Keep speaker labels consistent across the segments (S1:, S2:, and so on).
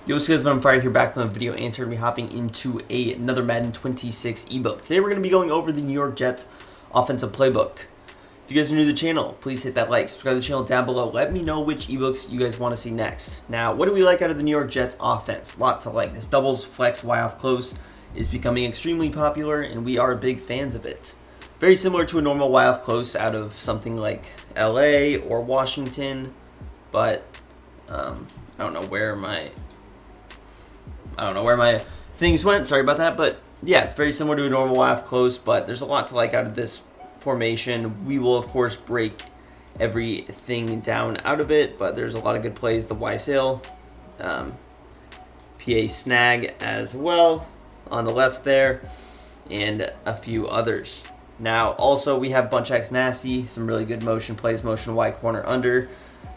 S1: Yo, what's good? I'm Fire here back from a video, and today we're going to be hopping into another Madden 26 ebook. Today we're going to be going over the New York Jets offensive playbook. If you guys are new to the channel, please hit that like, subscribe to the channel down below. Let me know which ebooks you guys want to see next. Now, what do we like out of the New York Jets offense? A lot to like. This doubles flex Y off close is becoming extremely popular, and we are big fans of it. Very similar to a normal Y off close out of something like LA or Washington, but I don't know where my things went. Sorry about that. But yeah, it's very similar to a normal Y off close, but there's a lot to like out of this formation. We will, of course, break everything down out of it, but there's a lot of good plays. The Y sail, PA snag as well on the left there, and a few others. Now, also, we have bunch X nasty, some really good motion plays, motion Y corner under.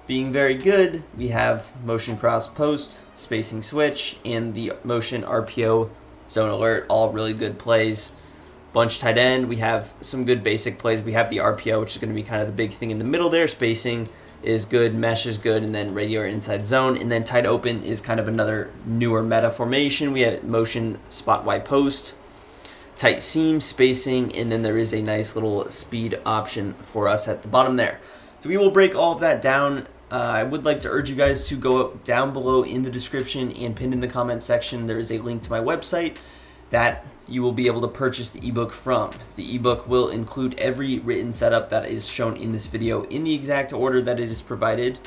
S1: Being very good, we have motion cross post, spacing switch, and the motion RPO zone alert, all really good plays. Bunch tight end, we have some good basic plays. We have the RPO, which is going to be kind of the big thing in the middle there. Spacing is good, mesh is good, and then radial inside zone. And then tight open is kind of another newer meta formation. We had motion spot Y post, tight seam, spacing, and then there is a nice little speed option for us at the bottom there. So we will break all of that down. I would like to urge you guys to go down below in the description and pinned in the comment section. There is a link to my website that you will be able to purchase the ebook from. The ebook will include every written setup that is shown in this video in the exact order that it is provided,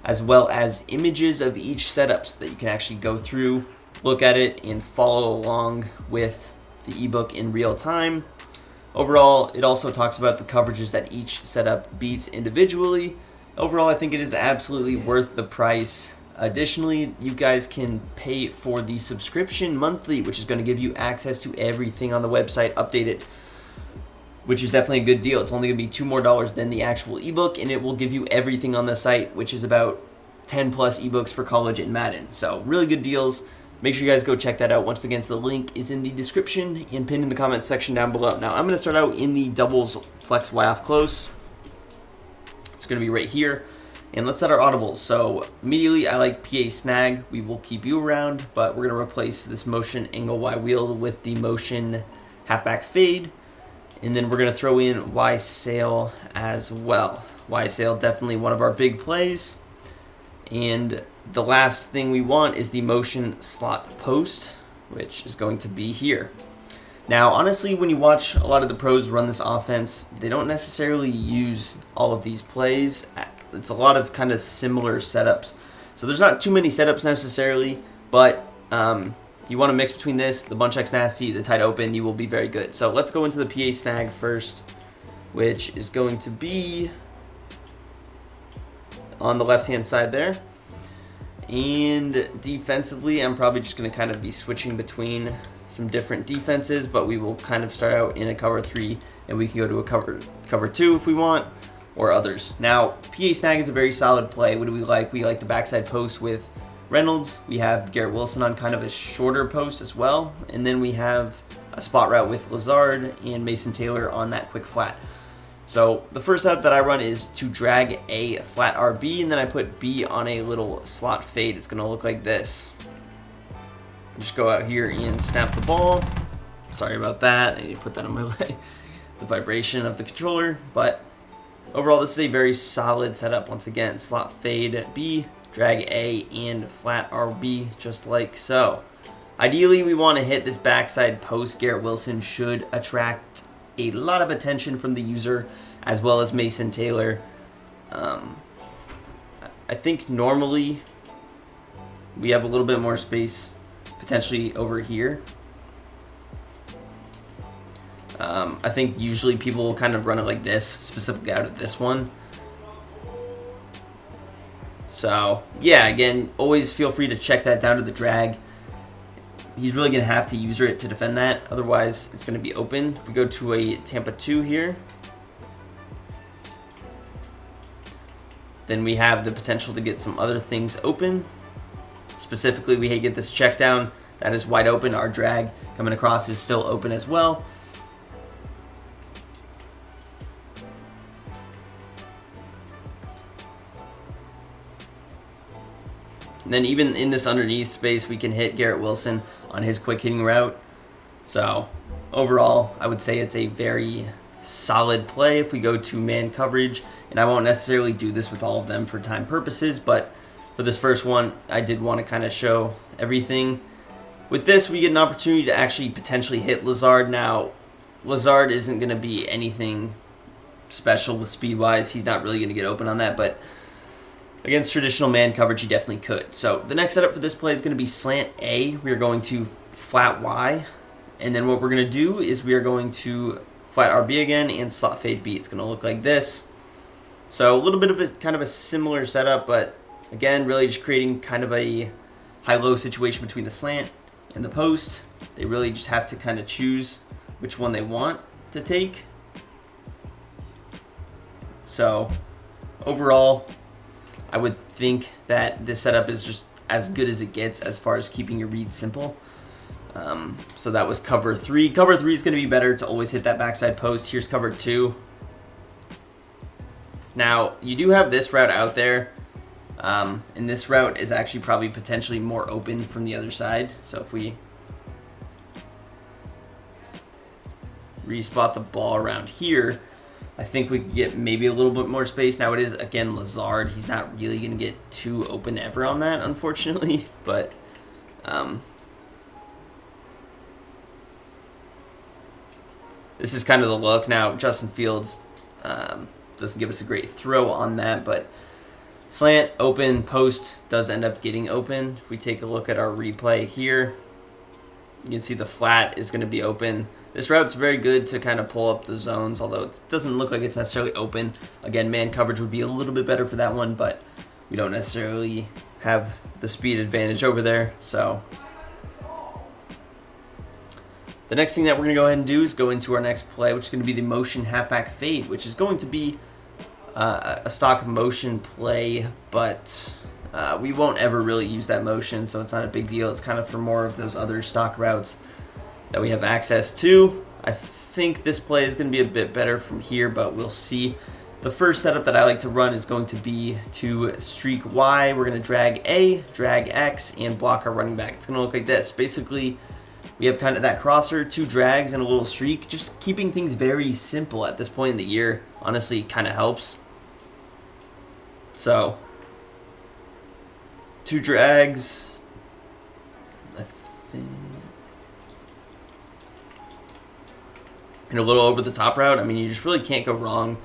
S1: as well as images of each setup so that you can actually go through, look at it, and follow along with the ebook in real time. Overall, it also talks about the coverages that each setup beats individually. Overall, I think it is absolutely worth the price. Additionally, you guys can pay for the subscription monthly, which is going to give you access to everything on the website updated, which is definitely a good deal. It's only going to be $2 more than the actual ebook, and it will give you everything on the site, which is about 10 plus ebooks for college and Madden. So really good deals. Make sure you guys go check that out. Once again, the link is in the description and pinned in the comment section down below. Now, I'm going to start out in the doubles flex Y off close. It's going to be right here. And let's set our audibles. So immediately I like PA snag. We will keep you around, but we're going to replace this motion angle Y wheel with the motion halfback fade. And then we're going to throw in Y sail as well. Y sail, definitely one of our big plays. And the last thing we want is the motion slot post, which is going to be here. Now, honestly, when you watch a lot of the pros run this offense, they don't necessarily use all of these plays. It's a lot of kind of similar setups. So there's not too many setups necessarily, but you want to mix between this, the bunch X nasty, the tight open, you will be very good. So let's go into the PA snag first, which is going to be on the left-hand side there. And defensively, I'm probably just going to kind of be switching between some different defenses, but we will kind of start out in a cover 3, and we can go to a cover 2 if we want, or others. Now, PA snag is a very solid play. What do we like? We like the backside post with Reynolds. We have Garrett Wilson on kind of a shorter post as well, and then we have a spot route with Lazard and Mason Taylor on that quick flat. So the first setup that I run is to drag a flat RB, and then I put B on a little slot fade. It's going to look like this. Just go out here and snap the ball. Sorry about that. I need to put that on my leg. The vibration of the controller. But overall, this is a very solid setup. Once again, slot fade B, drag A, and flat RB, just like so. Ideally, we want to hit this backside post. Garrett Wilson should attract a lot of attention from the user, as well as Mason Taylor. I think normally we have a little bit more space potentially over here. I think usually people will kind of run it like this, specifically out of this one. So yeah, again, always feel free to check that down to the drag. He's really going to have to user it to defend that, otherwise it's going to be open. If we go to a Tampa 2 here, then we have the potential to get some other things open. Specifically, we get this check down. That is wide open. Our drag coming across is still open as well. And then even in this underneath space, we can hit Garrett Wilson on his quick hitting route. So overall, I would say it's a very solid play if we go to man coverage. And I won't necessarily do this with all of them for time purposes, but for this first one, I did want to kind of show everything. With this, we get an opportunity to actually potentially hit Lazard. Now, Lazard isn't going to be anything special with speed-wise. He's not really going to get open on that, but against traditional man coverage, he definitely could. So the next setup for this play is going to be slant A. We are going to flat Y. And then what we're going to do is we are going to flat RB again and slot fade B. It's going to look like this. So a little bit of a kind of a similar setup, but again, really just creating kind of a high-low situation between the slant and the post. They really just have to kind of choose which one they want to take. So overall, I would think that this setup is just as good as it gets as far as keeping your read simple. So that was cover 3. Cover 3 is going to be better to always hit that backside post. Here's cover 2. Now, you do have this route out there, and this route is actually probably potentially more open from the other side. So if we respot the ball around here, I think we could get maybe a little bit more space. Now it is, again, Lazard. He's not really going to get too open ever on that, unfortunately. But this is kind of the look. Now, Justin Fields doesn't give us a great throw on that, but slant, open, post does end up getting open. If we take a look at our replay here, you can see the flat is going to be open. This route's very good to kind of pull up the zones, although it doesn't look like it's necessarily open. Again, man coverage would be a little bit better for that one, but we don't necessarily have the speed advantage over there. So the next thing that we're going to go ahead and do is go into our next play, which is going to be the motion halfback fade, which is going to be a stock motion play, but we won't ever really use that motion, so it's not a big deal. It's kind of for more of those other stock routes that we have access to. I think this play is going to be a bit better from here, but we'll see. The first setup that I like to run is going to be to streak Y. We're going to drag A, drag X, and block our running back. It's going to look like this. Basically, we have kind of that crosser, 2 drags, and a little streak. Just keeping things very simple at this point in the year, honestly, kind of helps. So 2 drags, I think, and a little over the top route. I mean, you just really can't go wrong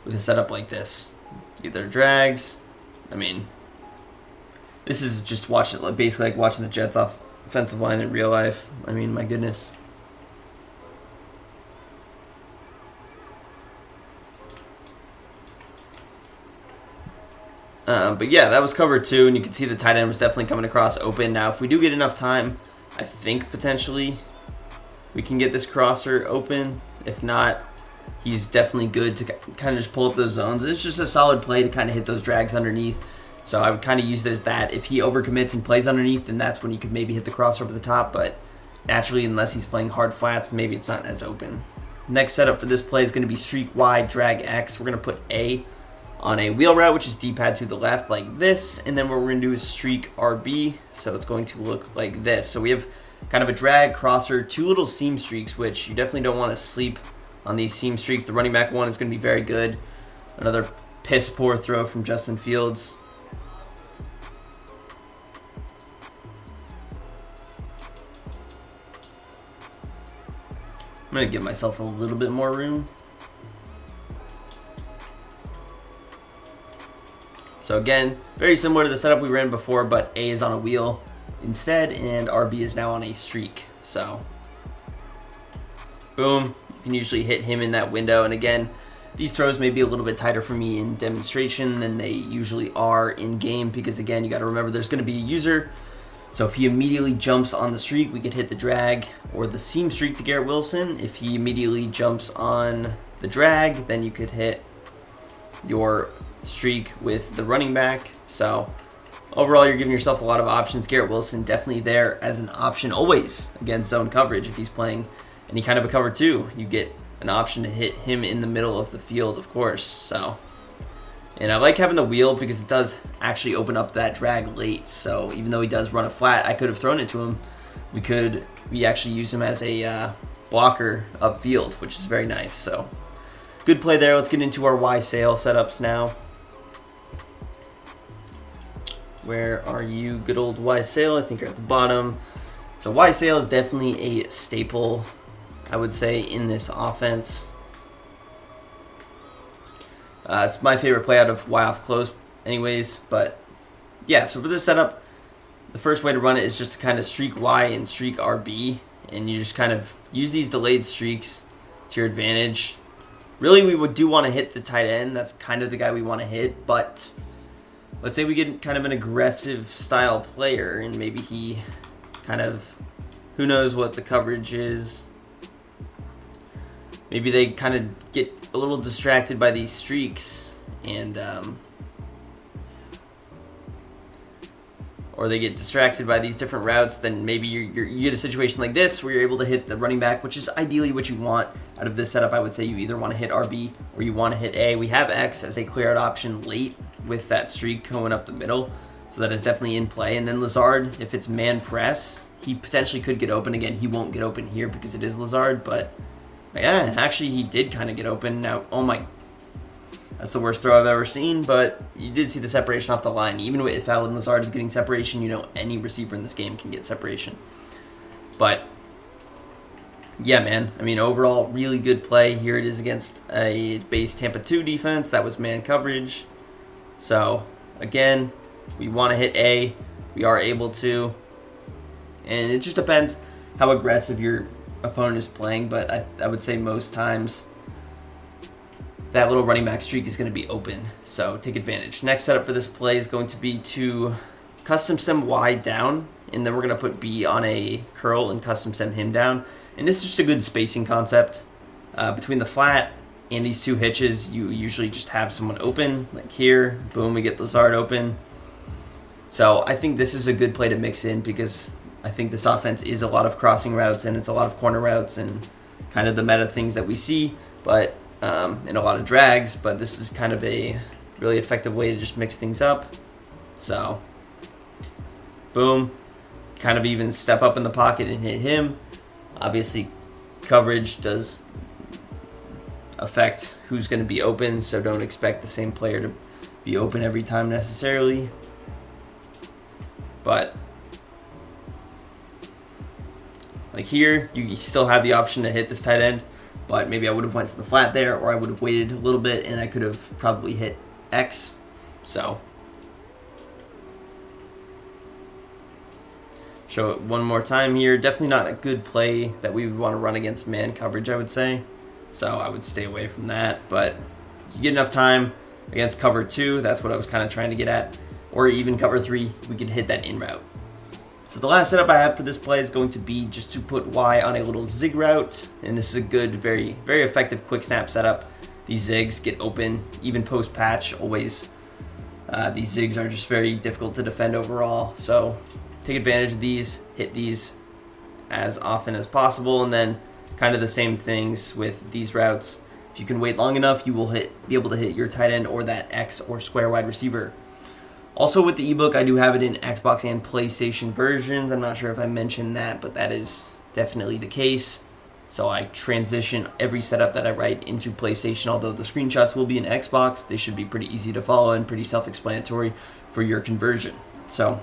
S1: with a setup like this. Get their drags. I mean, this is just watching, basically like watching the Jets offensive line in real life. I mean, my goodness. But yeah, that was cover 2, and you can see the tight end was definitely coming across open. Now, if we do get enough time, I think potentially we can get this crosser open. If not, he's definitely good to kind of just pull up those zones. It's just a solid play to kind of hit those drags underneath. So I would kind of use it as that. If he overcommits and plays underneath, then that's when you could maybe hit the crosser over the top. But naturally, unless he's playing hard flats, maybe it's not as open. Next setup for this play is going to be streak Y, drag X. We're going to put A on a wheel route, which is D-pad to the left like this. And then what we're going to do is streak RB. So it's going to look like this. So we have kind of a drag, crosser, 2 little seam streaks, which you definitely don't want to sleep on these seam streaks. The running back one is going to be very good. Another piss poor throw from Justin Fields. I'm going to give myself a little bit more room. So again, very similar to the setup we ran before, but A is on a wheel instead, and RB is now on a streak. So, boom, you can usually hit him in that window. And again, these throws may be a little bit tighter for me in demonstration than they usually are in game, because again, you got to remember there's going to be a user. So if he immediately jumps on the streak, we could hit the drag or the seam streak to Garrett Wilson. If he immediately jumps on the drag, then you could hit your streak with the running back. So overall, you're giving yourself a lot of options. Garrett Wilson definitely there as an option always against zone coverage. If he's playing any kind of a cover 2, you get an option to hit him in the middle of the field, of course. So
S2: And I like having the wheel because it does actually open up that drag late. So even though he does run a flat, I could have thrown it to him. We actually use him as a blocker upfield, which is very nice. So good play there. Let's get into our Y sail setups now. Where are you, good old Y sail? I think you're at the bottom. So Y sail is definitely a staple, I would say, in this offense. It's my favorite play out of Y off close anyways, but yeah, so for this setup, the first way to run it is just to kind of streak Y and streak RB, and you just kind of use these delayed streaks to your advantage. Really, we do want to hit the tight end. That's kind of the guy we want to hit, but let's say we get kind of an aggressive style player, and maybe he kind of, who knows what the coverage is. Maybe they kind of get a little distracted by these streaks, and or they get distracted by these different routes. Then maybe you get a situation like this where you're able to hit the running back, which is ideally what you want out of this setup. I would say you either want to hit RB or you want to hit A. We have X as a clear out option late with that streak going up the middle, so that is definitely in play. And then Lazard, if it's man press, he potentially could get open. Again, he won't get open here because it is Lazard, but yeah, actually he did kind of get open. Now, oh my, that's the worst throw I've ever seen, but you did see the separation off the line. Even if Alvin Lazard is getting separation, you know any receiver in this game can get separation. But yeah, man, I mean, overall, really good play. Here it is against a base Tampa 2 defense. That was man coverage. So again, we want to hit A. We are able to. And it just depends how aggressive your opponent is playing, but I would say most times that little running back streak is going to be open, so take advantage. Next setup for this play is going to be to custom sim Y down, and then we're going to put B on a curl and custom sim him down. And this is just a good spacing concept. Between the flat and these two hitches, you usually just have someone open, like here. Boom, we get Lazard open. So I think this is a good play to mix in because I think this offense is a lot of crossing routes and it's a lot of corner routes and kind of the meta things that we see, but and a lot of drags, but this is kind of a really effective way to just mix things up. So boom, kind of even step up in the pocket and hit him. Obviously coverage does affect who's going to be open, so don't expect the same player to be open every time necessarily, but like here, you still have the option to hit this tight end, but maybe I would have went to the flat there, or I would have waited a little bit and I could have probably hit X. So show it one more time here. Definitely not a good play that we would want to run against man coverage, I would say. So I would stay away from that, but you get enough time against cover 2. That's what I was kind of trying to get at. Or even cover 3, we could hit that in route. So the last setup I have for this play is going to be just to put Y on a little zig route. And this is a good, very, very effective quick snap setup. These zigs get open, even post patch, always. These zigs are just very difficult to defend overall. So take advantage of these, hit these as often as possible, and then kind of the same things with these routes. If you can wait long enough, you will be able to hit your tight end or that X or square wide receiver. Also with the ebook, I do have it in Xbox and PlayStation versions. I'm not sure if I mentioned that, but that is definitely the case. So I transition every setup that I write into PlayStation, although the screenshots will be in Xbox. They should be pretty easy to follow and pretty self-explanatory for your conversion. So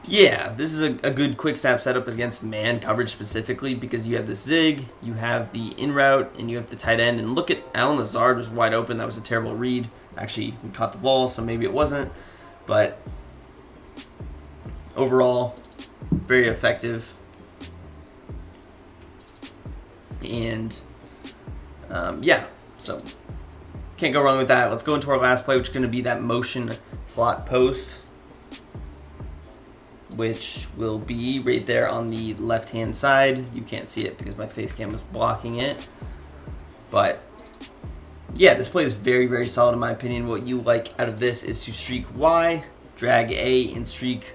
S2: yeah, this is a good quick snap setup against man coverage specifically because you have the zig, you have the in route, and you have the tight end. And look at Allen Lazard was wide open. That was a terrible read. Actually, we caught the ball, so maybe it wasn't. But overall, very effective. And yeah, so can't go wrong with that. Let's go into our last play, which is going to be that motion slot post, which will be right there on the left-hand side. You can't see it because my face cam was blocking it. But yeah, this play is very, very solid in my opinion. What you like out of this is to streak Y, drag A, and streak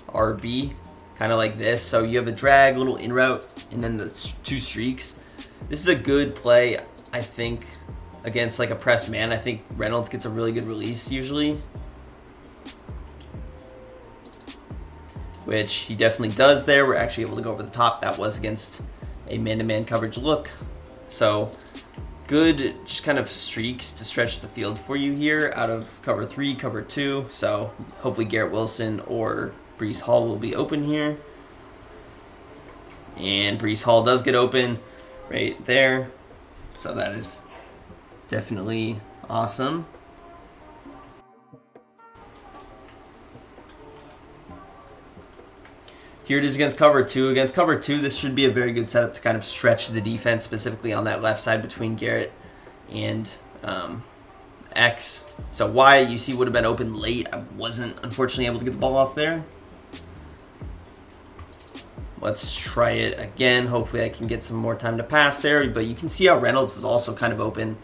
S2: RB, kind of like this. So you have a drag, little in route, and then the two streaks. This is a good play, I think,
S1: against like a press man, I think Reynolds gets a really good release usually, which he definitely does there. We're actually able to go over the top. That was against a man-to-man coverage look. So good just kind of streaks to stretch the field for you here out of cover 3, cover 2. So hopefully Garrett Wilson or Breece Hall will be open here. And Breece Hall does get open right there. So that is definitely awesome. Here it is against cover 2. Against cover 2, this should be a very good setup to kind of stretch the defense, specifically on that left side between Garrett and X. So Y, you see, would have been open late. I wasn't, unfortunately, able to get the ball off there. Let's try it again. Hopefully I can get some more time to pass there. But you can see how Reynolds is also kind of open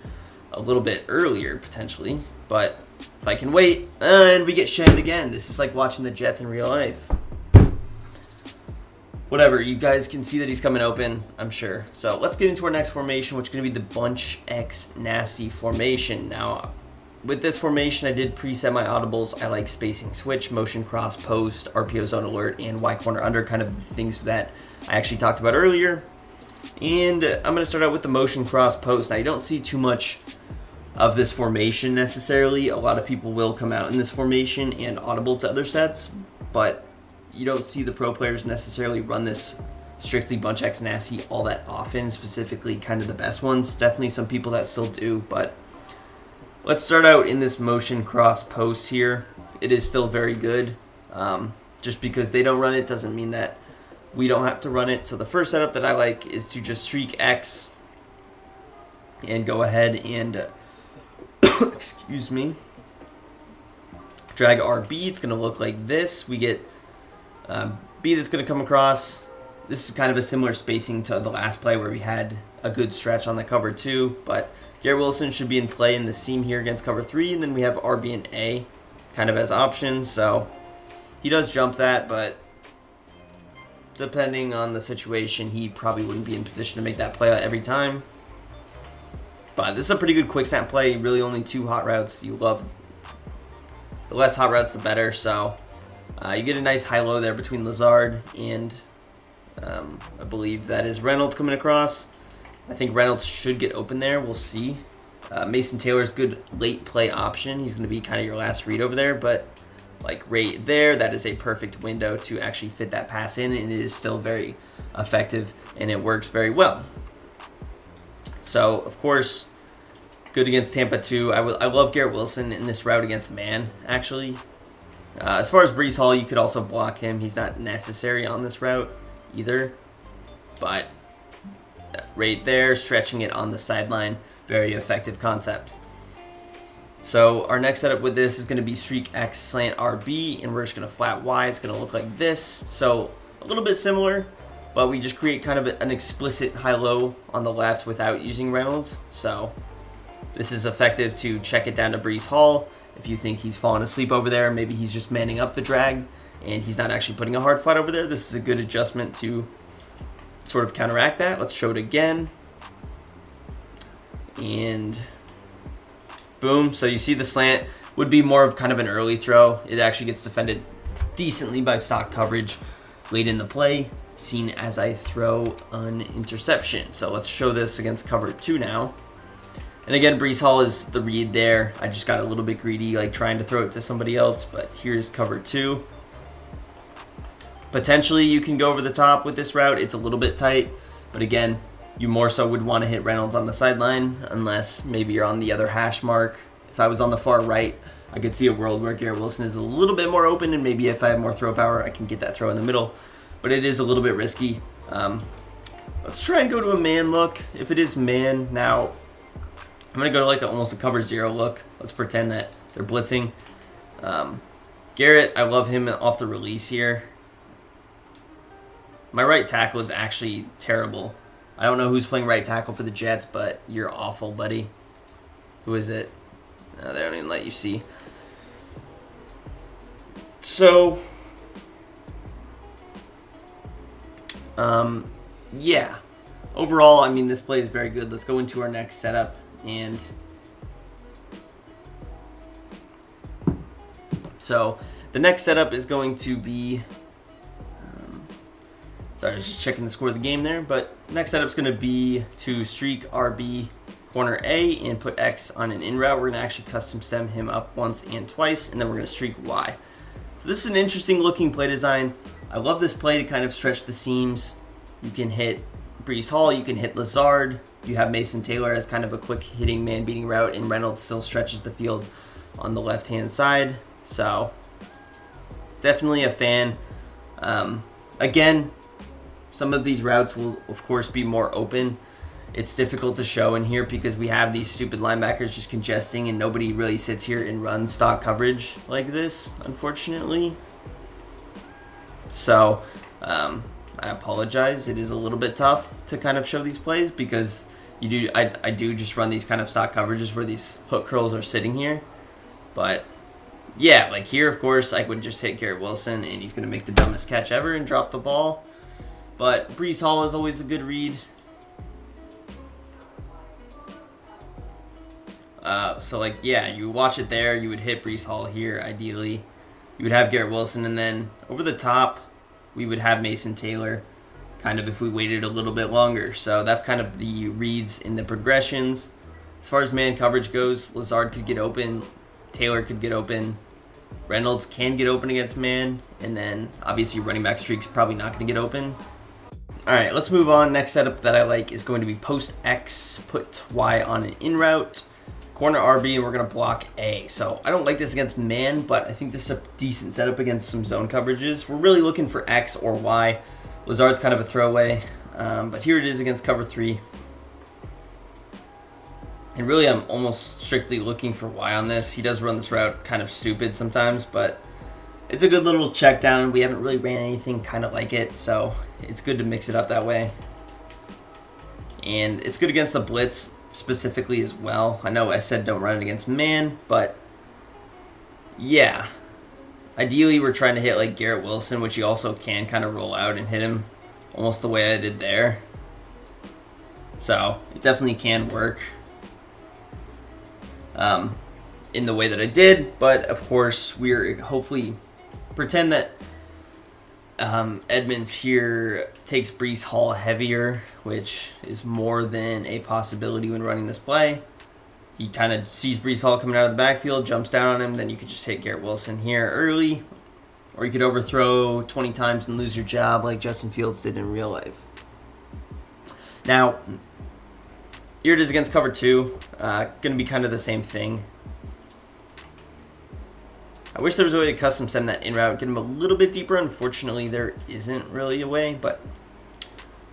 S1: a little bit earlier, potentially. But if I can wait, and we get shammed again. This is like watching the Jets in real life. Whatever, you guys can see that he's coming open, I'm sure. So let's get into our next formation, which is going to be the Bunch X Nasty formation. Now, with this formation, I did preset my audibles. I like spacing switch, motion cross post, RPO zone alert, and Y corner under, kind of things that I actually talked about earlier. And I'm going to start out with the motion cross post. Now, you don't see too much of this formation necessarily. A lot of people will come out in this formation and audible to other sets, but you don't see the pro players necessarily run this strictly Bunch X Nasty all that often, specifically kind of the best ones. Definitely some people that still do, but let's start out in this motion cross post here. It is still very good. Just because they don't run it doesn't mean that we don't have to run it. So the first setup that I like is to just streak X and go ahead and excuse me, drag RB. It's going to look like this. We get B that's going to come across. This is kind of a similar spacing to the last play where we had a good stretch on the cover 2, but Garrett Wilson should be in play in the seam here against cover 3, and then we have RB and A kind of as options. So he does jump that, but depending on the situation, he probably wouldn't be in position to make that play every time. But this is a pretty good quick snap play. Really only 2 hot routes. You love the less hot routes, the better. So you get a nice high-low there between Lazard and I believe that is Reynolds coming across. I think Reynolds should get open there. We'll see. Mason Taylor's good late play option. He's going to be kind of your last read over there, but like right there, that is a perfect window to actually fit that pass in, and it is still very effective, and it works very well. So, of course, good against Tampa too. I love Garrett Wilson in this route against man, actually. As far as Breece Hall, you could also block him. He's not necessary on this route either. But right there, stretching it on the sideline, very effective concept. So our next setup with this is going to be streak X slant RB, and we're just going to flat Y. It's going to look like this. So a little bit similar, but we just create kind of an explicit high-low on the left without using Reynolds. So this is effective to check it down to Breece Hall. If you think he's falling asleep over there, maybe he's just manning up the drag and he's not actually putting a hard flat over there, this is a good adjustment to sort of counteract that. Let's show it again. And boom. So you see the slant would be more of kind of an early throw. It actually gets defended decently by stock coverage late in the play, seen as I throw an interception. So let's show this against cover 2 now. And again, Breece Hall is the read there. I just got a little bit greedy, like trying to throw it to somebody else, but here's cover 2. Potentially, you can go over the top with this route. It's a little bit tight, but again, you more so would want to hit Reynolds on the sideline, unless maybe you're on the other hash mark. If I was on the far right, I could see a world where Garrett Wilson is a little bit more open, and maybe if I have more throw power, I can get that throw in the middle, but it is a little bit risky. Let's try and go to a man look. If it is man, now I'm going to go to like almost a cover 0 look. Let's pretend that they're blitzing. Garrett, I love him off the release here. My right tackle is actually terrible. I don't know who's playing right tackle for the Jets, but you're awful, buddy. Who is it? No, they don't even let you see. So, yeah. Overall, I mean, this play is very good. Let's go into our next setup. And So the next setup is going to be, sorry, I was just checking the score of the game there, but next setup is going to be to streak RB corner A and put X on an in route. We're going to actually custom stem him up once and twice, and then we're going to streak Y. So this is an interesting looking play design. I love this play to kind of stretch the seams. You can hit Breece Hall, you can hit Lazard, you have Mason Taylor as kind of a quick hitting man beating route, and Reynolds still stretches the field on the left hand side. So definitely a fan. Again, some of these routes will of course be more open. It's difficult to show in here because we have these stupid linebackers just congesting, and nobody really sits here and runs stock coverage like this, unfortunately. So I apologize. It is a little bit tough to kind of show these plays because I do just run these kind of stock coverages where these hook curls are sitting here. But yeah, like here, of course, I would just hit Garrett Wilson and he's going to make the dumbest catch ever and drop the ball. But Breece Hall is always a good read. So like, yeah, you watch it there, you would hit Breece Hall here, ideally. You would have Garrett Wilson, and then over the top, we would have Mason Taylor, kind of if we waited a little bit longer. So that's kind of the reads in the progressions. As far as man coverage goes, Lazard could get open, Taylor could get open, Reynolds can get open against man, and then obviously running back streak's probably not going to get open. All right, let's move on. Next setup that I like is going to be post X, put Y on an in route, corner RB, and we're going to block A. So I don't like this against man, but I think this is a decent setup against some zone coverages. We're really looking for X or Y. Lazard's kind of a throwaway, but here it is against cover 3. And really, I'm almost strictly looking for Y on this. He does run this route kind of stupid sometimes, but it's a good little check down. We haven't really ran anything kind of like it, so it's good to mix it up that way. And it's good against the blitz specifically as well. I know I said don't run it against man, but yeah. Ideally, we're trying to hit like Garrett Wilson, which you also can kind of roll out and hit him almost the way I did there. So it definitely can work in the way that I did, but of course we're hopefully pretend that Edmonds here takes Breece Hall heavier, which is more than a possibility when running this play. He kind of sees Breece Hall coming out of the backfield, jumps down on him, then you could just hit Garrett Wilson here early, or you could overthrow 20 times and lose your job like Justin Fields did in real life. Now, here it is against cover 2. Going to be kind of the same thing. I wish there was a way to custom send that in route, get him a little bit deeper. Unfortunately, there isn't really a way, but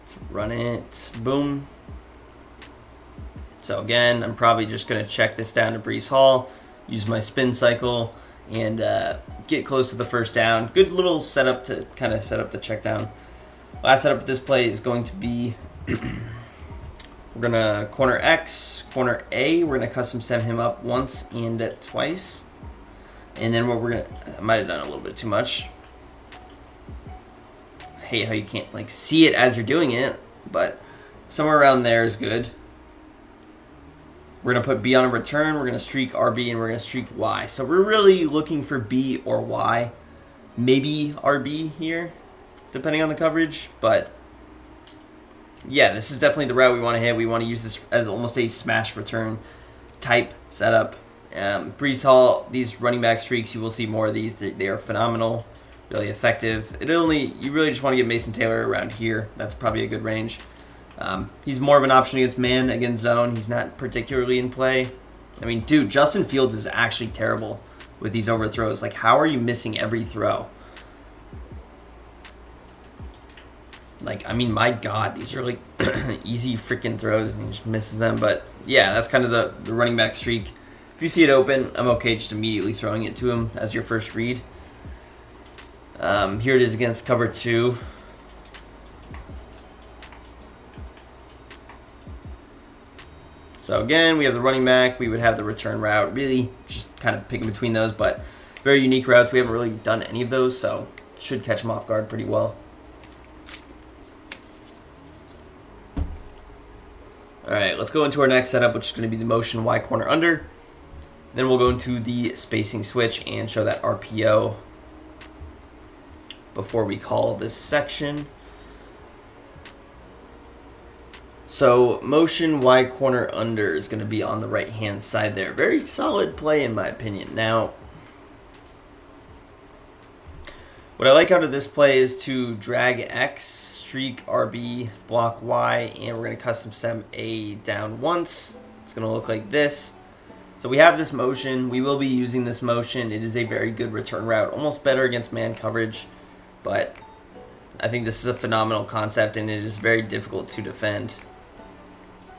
S1: let's run it. Boom. So again, I'm probably just going to check this down to Breece Hall, use my spin cycle, and get close to the first down. Good little setup to kind of set up the check down. Last setup for this play is going to be we're going to corner X, corner A. We're going to custom send him up once and twice. And then what we're going to, I might have done a little bit too much. I hate how you can't like see it as you're doing it, but somewhere around there is good. We're going to put B on a return, we're going to streak RB, and we're going to streak Y. So we're really looking for B or Y. Maybe RB here, depending on the coverage. But yeah, this is definitely the route we want to hit. We want to use this as almost a smash return type setup. Breece Hall, these running back streaks, you will see more of these. They are phenomenal, really effective. You really just want to get Mason Taylor around here. That's probably a good range. He's more of an option against man, against zone. He's not particularly in play. I mean, dude, Justin Fields is actually terrible with these overthrows. Like, how are you missing every throw? Like, I mean, my God, these are like easy freaking throws, and he just misses them. But yeah, that's kind of the running back streak. If you see it open, I'm okay just immediately throwing it to him as your first read. Here it is against cover 2. So again, we have the running back. We would have the return route. Really just kind of picking between those, but very unique routes. We haven't really done any of those, so should catch them off guard pretty well. All right, let's go into our next setup, which is going to be the motion Y corner under. Then we'll go into the spacing switch and show that RPO before we call this section. So motion Y corner under is going to be on the right hand side there. Very solid play in my opinion. Now, what I like out of this play is to drag X, streak RB, block Y, and we're going to custom stem A down once. It's going to look like this. So we have this motion. We will be using this motion. It is a very good return route. Almost better against man coverage, but I think this is a phenomenal concept, and it is very difficult to defend.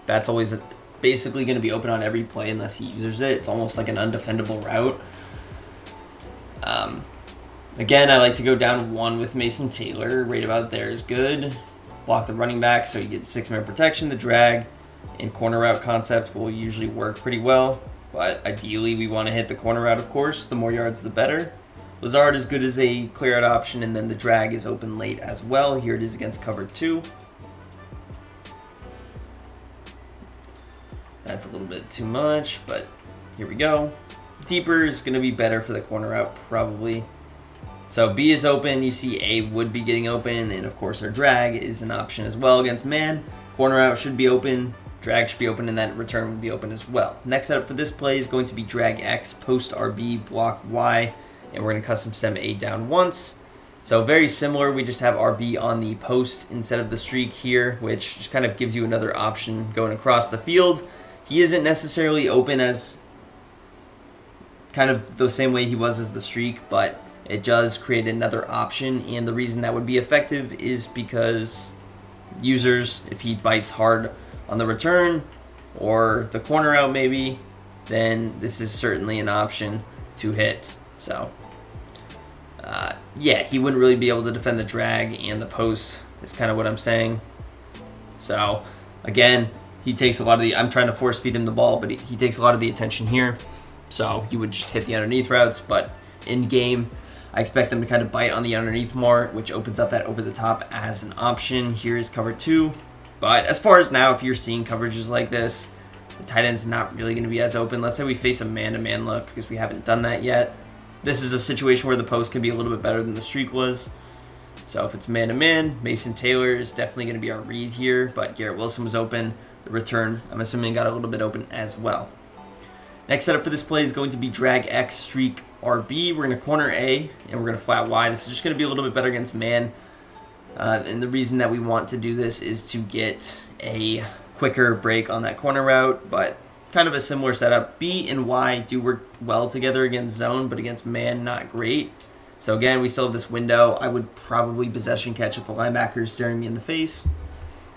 S1: That's always basically going to be open on every play unless he uses it. It's almost like an undefendable route. Again, I like to go down one with Mason Taylor. Right about there is good. Block the running back so you get 6-man protection. The drag and corner route concept will usually work pretty well, but ideally we want to hit the corner route, of course. The more yards, the better. Lazard is good as a clear out option, and then the drag is open late as well. Here it is against cover 2. That's a little bit too much, but here we go. Deeper is going to be better for the corner route, probably. So B is open. You see A would be getting open, and of course our drag is an option as well against man. Corner out should be open, drag should be open, and that return would be open as well. Next setup for this play is going to be drag X, post RB, block Y, and we're going to custom stem A down once. So very similar, we just have RB on the post instead of the streak here, which just kind of gives you another option going across the field. He isn't necessarily open as kind of the same way he was as the streak, but it does create another option, and the reason that would be effective is because users, if he bites hard on the return or the corner out maybe, then this is certainly an option to hit. So yeah, he wouldn't really be able to defend the drag and the post is kind of what I'm saying. So again, he takes a lot of the, I'm trying to force feed him the ball, but he takes a lot of the attention here. So you would just hit the underneath routes, but in game, I expect them to kind of bite on the underneath more, which opens up that over the top as an option. Here is cover 2. But as far as now, if you're seeing coverages like this, the tight end's not really going to be as open. Let's say we face a man-to-man look because we haven't done that yet. This is a situation where the post can be a little bit better than the streak was. So if it's man-to-man, Mason Taylor is definitely going to be our read here, but Garrett Wilson was open. The return, I'm assuming, got a little bit open as well. Next setup for this play is going to be drag X, streak RB. We're going to corner A, and we're going to flat Y. This is just going to be a little bit better against man. And the reason that we want to do this is to get a quicker break on that corner route, but kind of a similar setup. B and Y do work well together against zone, but against man, not great. So again, we still have this window. I would probably possession catch if a linebacker is staring me in the face,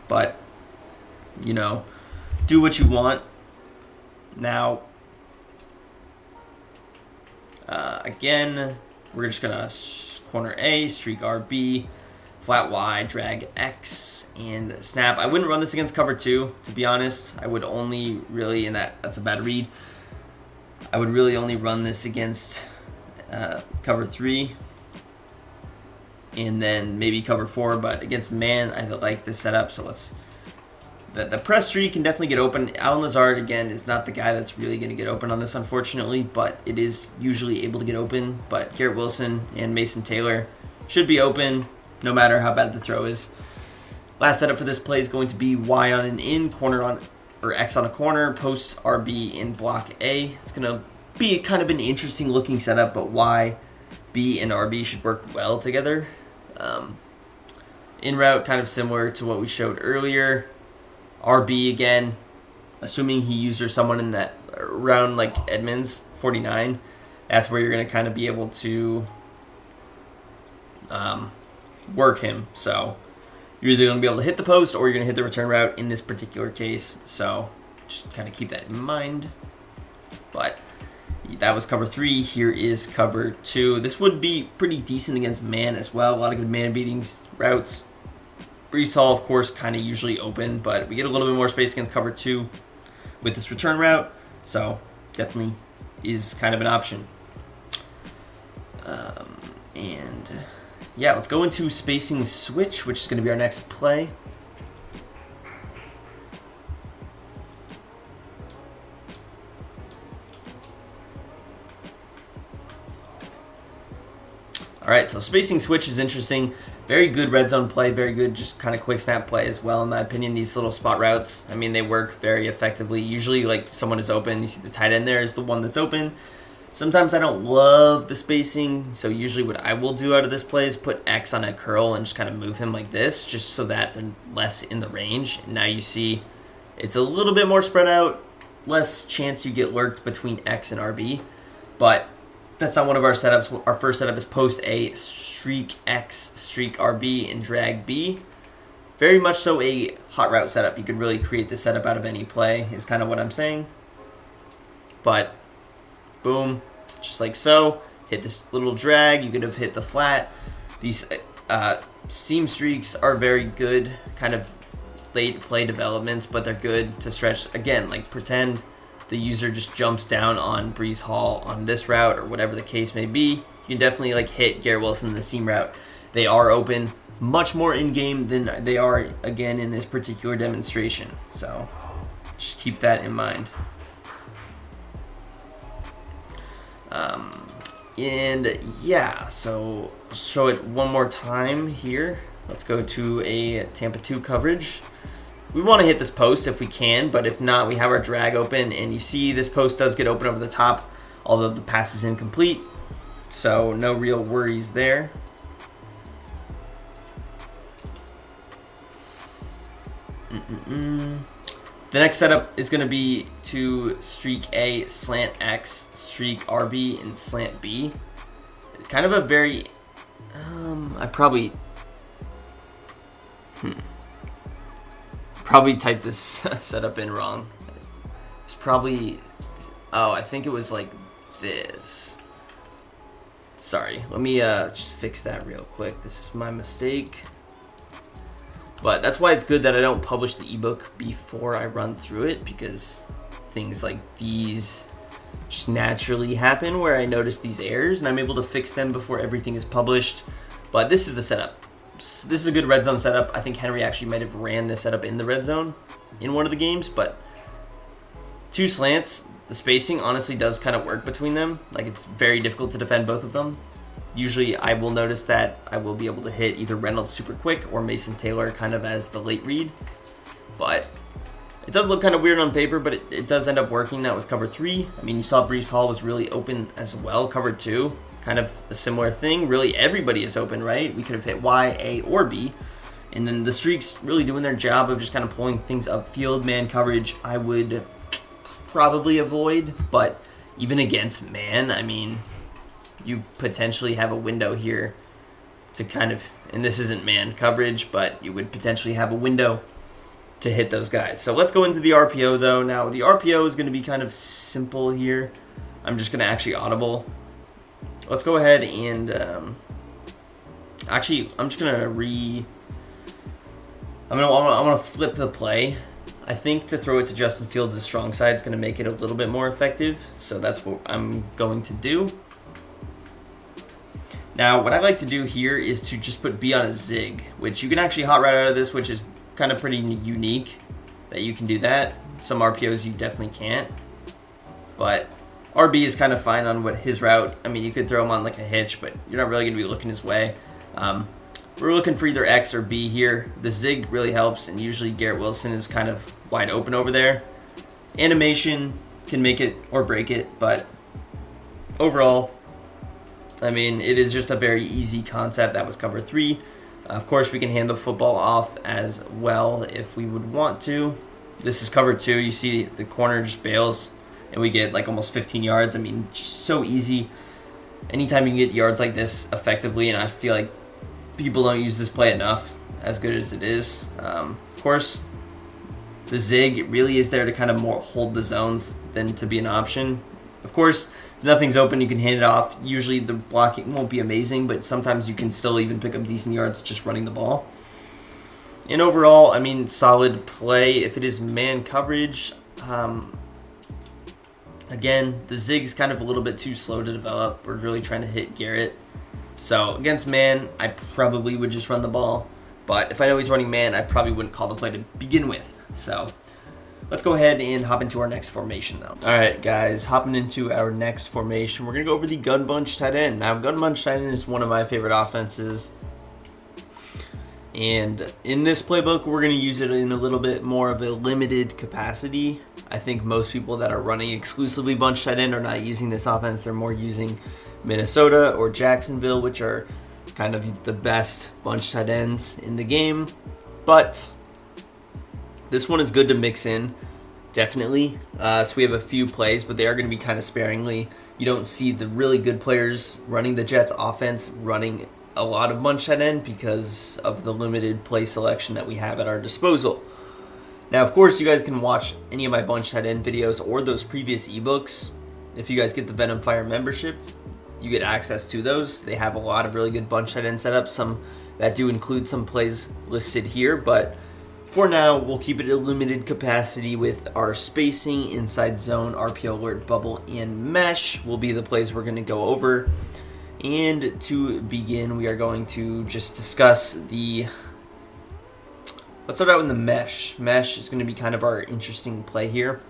S1: but, you know, do what you want. Now, again, we're just going to corner A, streak RB, flat Y, drag X, and snap. I wouldn't run this against cover 2, to be honest. I would only really, and that's a bad read, I would really only run this against cover 3, and then maybe cover 4, but against man, I like this setup, so let's... The press streak can definitely get open. Alan Lazard, again, is not the guy that's really going to get open on this, unfortunately, but it is usually able to get open. But Garrett Wilson and Mason Taylor should be open no matter how bad the throw is. Last setup for this play is going to be Y on an in, corner on, or X on a corner, post RB and block A. It's going to be kind of an interesting looking setup, but Y, B, and RB should work well together. In route, kind of similar to what we showed earlier. RB again, assuming he used or someone in that round like Edmonds, 49, that's where you're going to kind of be able to work him. So you're either going to be able to hit the post or you're going to hit the return route in this particular case. So just kind of keep that in mind. But that was cover 3. Here is cover 2. This would be pretty decent against man as well. A lot of good man beatings routes. Brees Hall, of course, kind of usually open, but we get a little bit more space against cover 2 with this return route, so definitely is kind of an option. And yeah, let's go into spacing switch, which is going to be our next play. All right, so spacing switch is interesting. Very good red zone play, very good just kind of quick snap play as well, in my opinion. These little spot routes, I mean, they work very effectively. Usually, like, someone is open, you see the tight end there is the one that's open. Sometimes I don't love the spacing, so usually what I will do out of this play is put X on a curl and just kind of move him like this, just so that they're less in the range. And now you see it's a little bit more spread out, less chance you get lurked between X and RB, but that's not one of our setups. Our first setup is post A, streak X, streak RB, and drag B. Very much so a hot route setup. You could really create this setup out of any play, is kind of what I'm saying. But, boom, just like so. Hit this little drag. You could have hit the flat. These seam streaks are very good, kind of late play developments, but they're good to stretch. Again, like, pretend the user just jumps down on Breece Hall on this route or whatever the case may be. You can definitely like hit Garrett Wilson in the seam route. They are open much more in-game than they are, again, in this particular demonstration. So just keep that in mind. And yeah, so I'll show it one more time here. Let's go to a Tampa 2 coverage. We want to hit this post if we can, but if not, we have our drag open, and you see this post does get open over the top, although the pass is incomplete, so no real worries there. The next setup is going to be to streak A, slant X, streak RB, and slant B. Kind of a very, I probably typed this setup in wrong. It's probably, I think it was like this. Sorry, let me just fix that real quick. This is my mistake. But that's why it's good that I don't publish the ebook before I run through it, because things like these just naturally happen where I notice these errors and I'm able to fix them before everything is published. But this is the setup. This is a good red zone setup. I think Henry actually might have ran this setup in the red zone in one of the games, but 2 slants, the spacing honestly does kind of work between them. Like, it's very difficult to defend both of them. Usually I will notice that I will be able to hit either Reynolds super quick or Mason Taylor kind of as the late read. But it does look kind of weird on paper, but it does end up working. That was cover 3. I mean, you saw Breece Hall was really open as well. Cover 2, kind of a similar thing. Really, everybody is open, right? We could have hit Y, A, or B. And then the streaks really doing their job of just kind of pulling things upfield. Man coverage, I would probably avoid. But even against man, I mean, you potentially have a window here to kind of, and this isn't man coverage, but you would potentially have a window to hit those guys. So let's go into the RPO though. Now the RPO is going to be kind of simple here. I'm just going to actually audible. Let's go ahead and actually I'm just going to I'm going to flip the play. I think to throw it to Justin Fields' strong side is going to make it a little bit more effective. So that's what I'm going to do. Now, what I like to do here is to just put B on a zig, which you can actually hot route out of this, which is kind of pretty unique that you can do that. Some RPOs you definitely can't. But RB is kind of fine on what his route. I mean, you could throw him on like a hitch, but you're not really going to be looking his way. We're looking for either X or B here. The zig really helps, and usually Garrett Wilson is kind of wide open over there. Animation can make it or break it, but overall, I mean, it is just a very easy concept. That was cover 3. Of course, we can hand the football off as well if we would want to. This is cover 2. You see the corner just bails, and we get like almost 15 yards. I mean, just so easy. Anytime you can get yards like this effectively, and I feel like people don't use this play enough, as good as it is. Of course, the zig really is there to kind of more hold the zones than to be an option. Of course, if nothing's open, you can hand it off. Usually the blocking won't be amazing, but sometimes you can still even pick up decent yards just running the ball. And overall, I mean, solid play. If it is man coverage, again, the zig's kind of a little bit too slow to develop. We're really trying to hit Garrett. So against man, I probably would just run the ball. But if I know he's running man, I probably wouldn't call the play to begin with. So let's go ahead and hop into our next formation though. All right, guys, hopping into our next formation, we're gonna go over the gun bunch tight end. Now, gun bunch tight end is one of my favorite offenses. And in this playbook, we're going to use it in a little bit more of a limited capacity. I think most people that are running exclusively bunch tight end are not using this offense. They're more using Minnesota or Jacksonville, which are kind of the best bunch tight ends in the game. But this one is good to mix in, definitely. So we have a few plays, but they are going to be kind of sparingly. You don't see the really good players running the Jets offense running a lot of bunch tight end because of the limited play selection that we have at our disposal. Now, of course, you guys can watch any of my bunch tight end videos or those previous ebooks. If you guys get the Venom Fire membership, you get access to those. They have a lot of really good bunch tight end setups, some that do include some plays listed here, but for now, we'll keep it at a limited capacity with our spacing, inside zone, RPO alert, bubble, and mesh will be the plays we're going to go over. And to begin, we are going to just discuss let's start out with the mesh. Mesh is going to be kind of our interesting play here.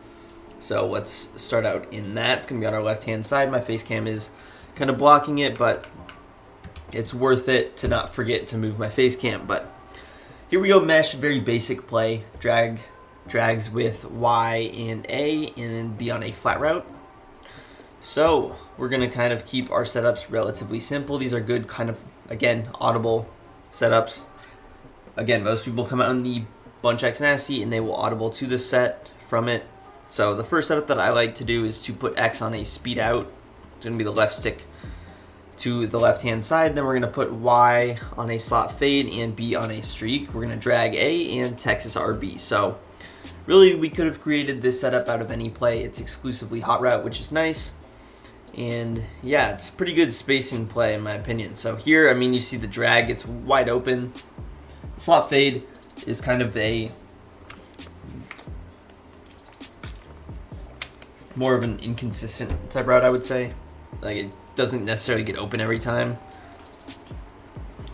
S1: So let's start out in that. It's going to be on our left-hand side. My face cam is kind of blocking it, but it's worth it to not forget to move my face cam. But here we go, mesh, very basic play. Drags with Y and A, and then be on a flat route. So we're going to kind of keep our setups relatively simple. These are good kind of, again, audible setups. Again, most people come out on the bunch X nasty and they will audible to the set from it. So the first setup that I like to do is to put X on a speed out. It's going to be the left stick to the left-hand side. Then we're going to put Y on a slot fade and B on a streak. We're going to drag A and Texas RB. So really, we could have created this setup out of any play. It's exclusively hot route, which is nice. And yeah, it's pretty good spacing play in my opinion. So here, I mean, you see the drag, it's wide open. Slot fade is kind of a more of an inconsistent type route, I would say. Like, it doesn't necessarily get open every time,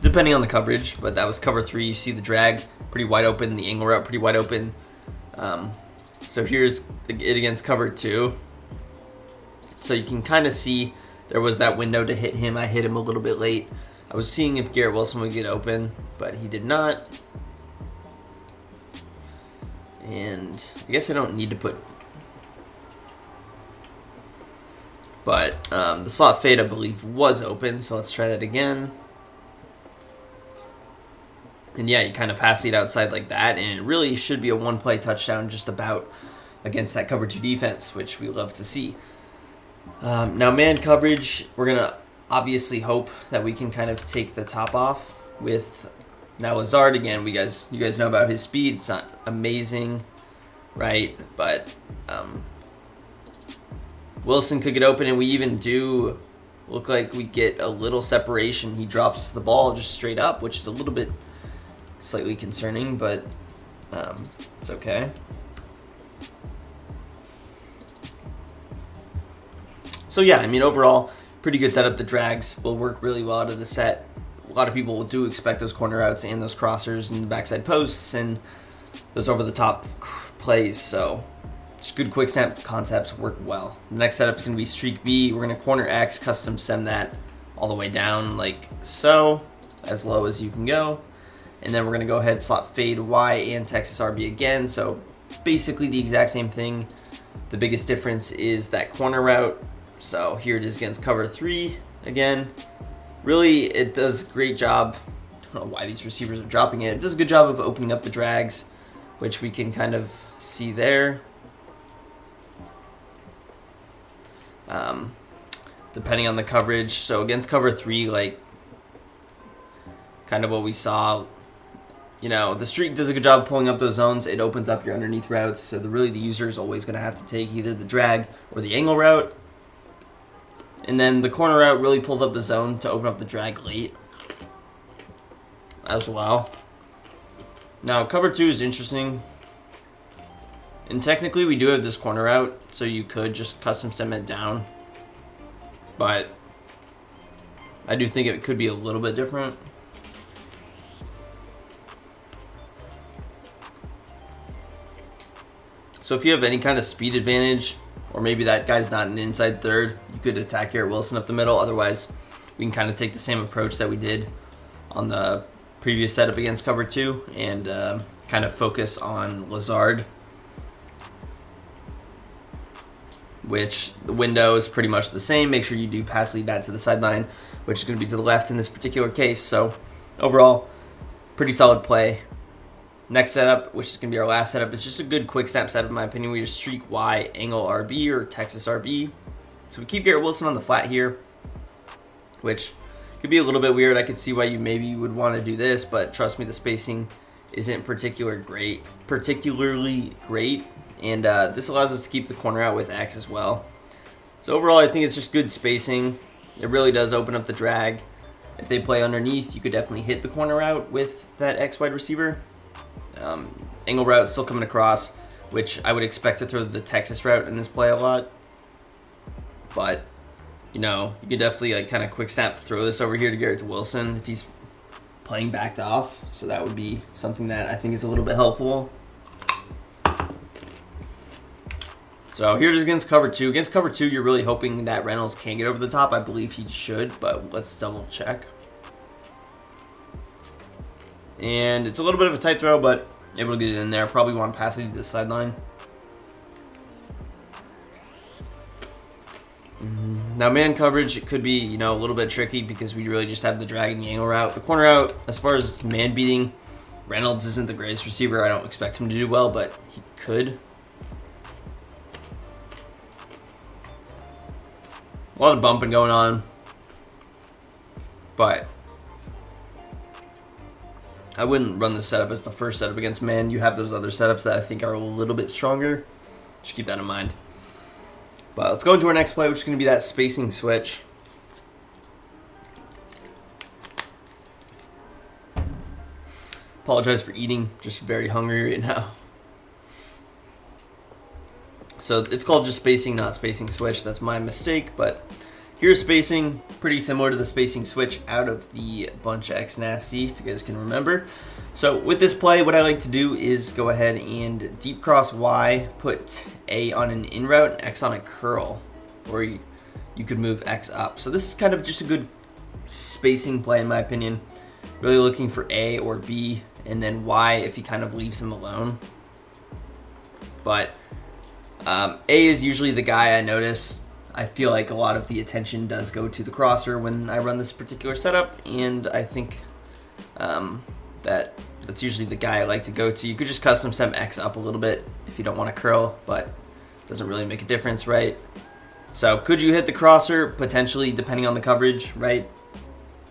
S1: depending on the coverage, but that was cover 3. You see the drag pretty wide open, the angle route pretty wide open. So here's it against cover 2. So you can kind of see there was that window to hit him. I hit him a little bit late. I was seeing if Garrett Wilson would get open, but he did not. And I guess I don't need to put... But the slot fade, I believe, was open, so let's try that again. And yeah, you kind of pass it outside like that, and it really should be a one-play touchdown just about against that cover 2 defense, which we love to see. Now, man coverage, we're going to obviously hope that we can kind of take the top off with... Now, Lazard, again, you guys know about his speed. It's not amazing, right? But Wilson could get open, and we even do look like we get a little separation. He drops the ball just straight up, which is a little bit slightly concerning, but it's okay. So yeah, I mean, overall, pretty good setup. The drags will work really well out of the set. A lot of people do expect those corner outs and those crossers and the backside posts and those over-the-top plays. So just good quick snap concepts work well. The next setup is going to be streak B. We're going to corner X, custom send that all the way down like so, as low as you can go. And then we're going to go ahead, slot fade Y and Texas RB again. So basically the exact same thing. The biggest difference is that corner route. So here it is against cover 3 again. Really, it does a great job. I don't know why these receivers are dropping it. It does a good job of opening up the drags, which we can kind of see there. Depending on the coverage. So against cover 3, like kind of what we saw, you know, the streak does a good job of pulling up those zones. It opens up your underneath routes. So the user is always going to have to take either the drag or the angle route. And then the corner route really pulls up the zone to open up the drag late as well. Now, cover 2 is interesting. And technically, we do have this corner route, so you could just custom cement down. But I do think it could be a little bit different. So if you have any kind of speed advantage, or maybe that guy's not an inside third, you could attack Garrett Wilson up the middle. Otherwise, we can kind of take the same approach that we did on the previous setup against cover 2 and kind of focus on Lazard, which the window is pretty much the same. Make sure you do pass lead that to the sideline, which is going to be to the left in this particular case. So overall, pretty solid play. Next setup, which is going to be our last setup, is just a good quick snap setup in my opinion. We just streak Y, angle RB, or Texas RB. So we keep Garrett Wilson on the flat here, which could be a little bit weird. I could see why you maybe would want to do this, but trust me, the spacing isn't particularly great. And this allows us to keep the corner out with X as well. So overall, I think it's just good spacing. It really does open up the drag. If they play underneath, you could definitely hit the corner out with that X wide receiver. Angle route still coming across, which I would expect to throw the Texas route in this play a lot. But, you know, you could definitely like kind of quick snap throw this over here to Garrett Wilson if he's playing backed off. So that would be something that I think is a little bit helpful. So here's against cover 2. Against cover 2, you're really hoping that Reynolds can get over the top. I believe he should, but let's double check. And it's a little bit of a tight throw, but able to get it in there. Probably want to pass it to the sideline. Now man coverage, it could be, you know, a little bit tricky because we really just have the drag and the angle route. The corner out, as far as man beating, Reynolds isn't the greatest receiver. I don't expect him to do well, but he could. A lot of bumping going on, but I wouldn't run this setup as the first setup against man. You have those other setups that I think are a little bit stronger. Just keep that in mind. But let's go into our next play, which is going to be that spacing switch. Apologize for eating, just very hungry right now. So it's called just spacing, not spacing switch. That's my mistake, but here's spacing, pretty similar to the spacing switch out of the Bunch X Nasty, if you guys can remember. So with this play, what I like to do is go ahead and deep cross Y, put A on an in route and X on a curl, or you could move X up. So this is kind of just a good spacing play in my opinion. Really looking for A or B, and then Y if he kind of leaves him alone. But A is usually the guy I notice. I feel like a lot of the attention does go to the crosser when I run this particular setup, and I think that's usually the guy I like to go to. You could just custom set X up a little bit if you don't want to curl, but it doesn't really make a difference, right? So could you hit the crosser? Potentially, depending on the coverage, right?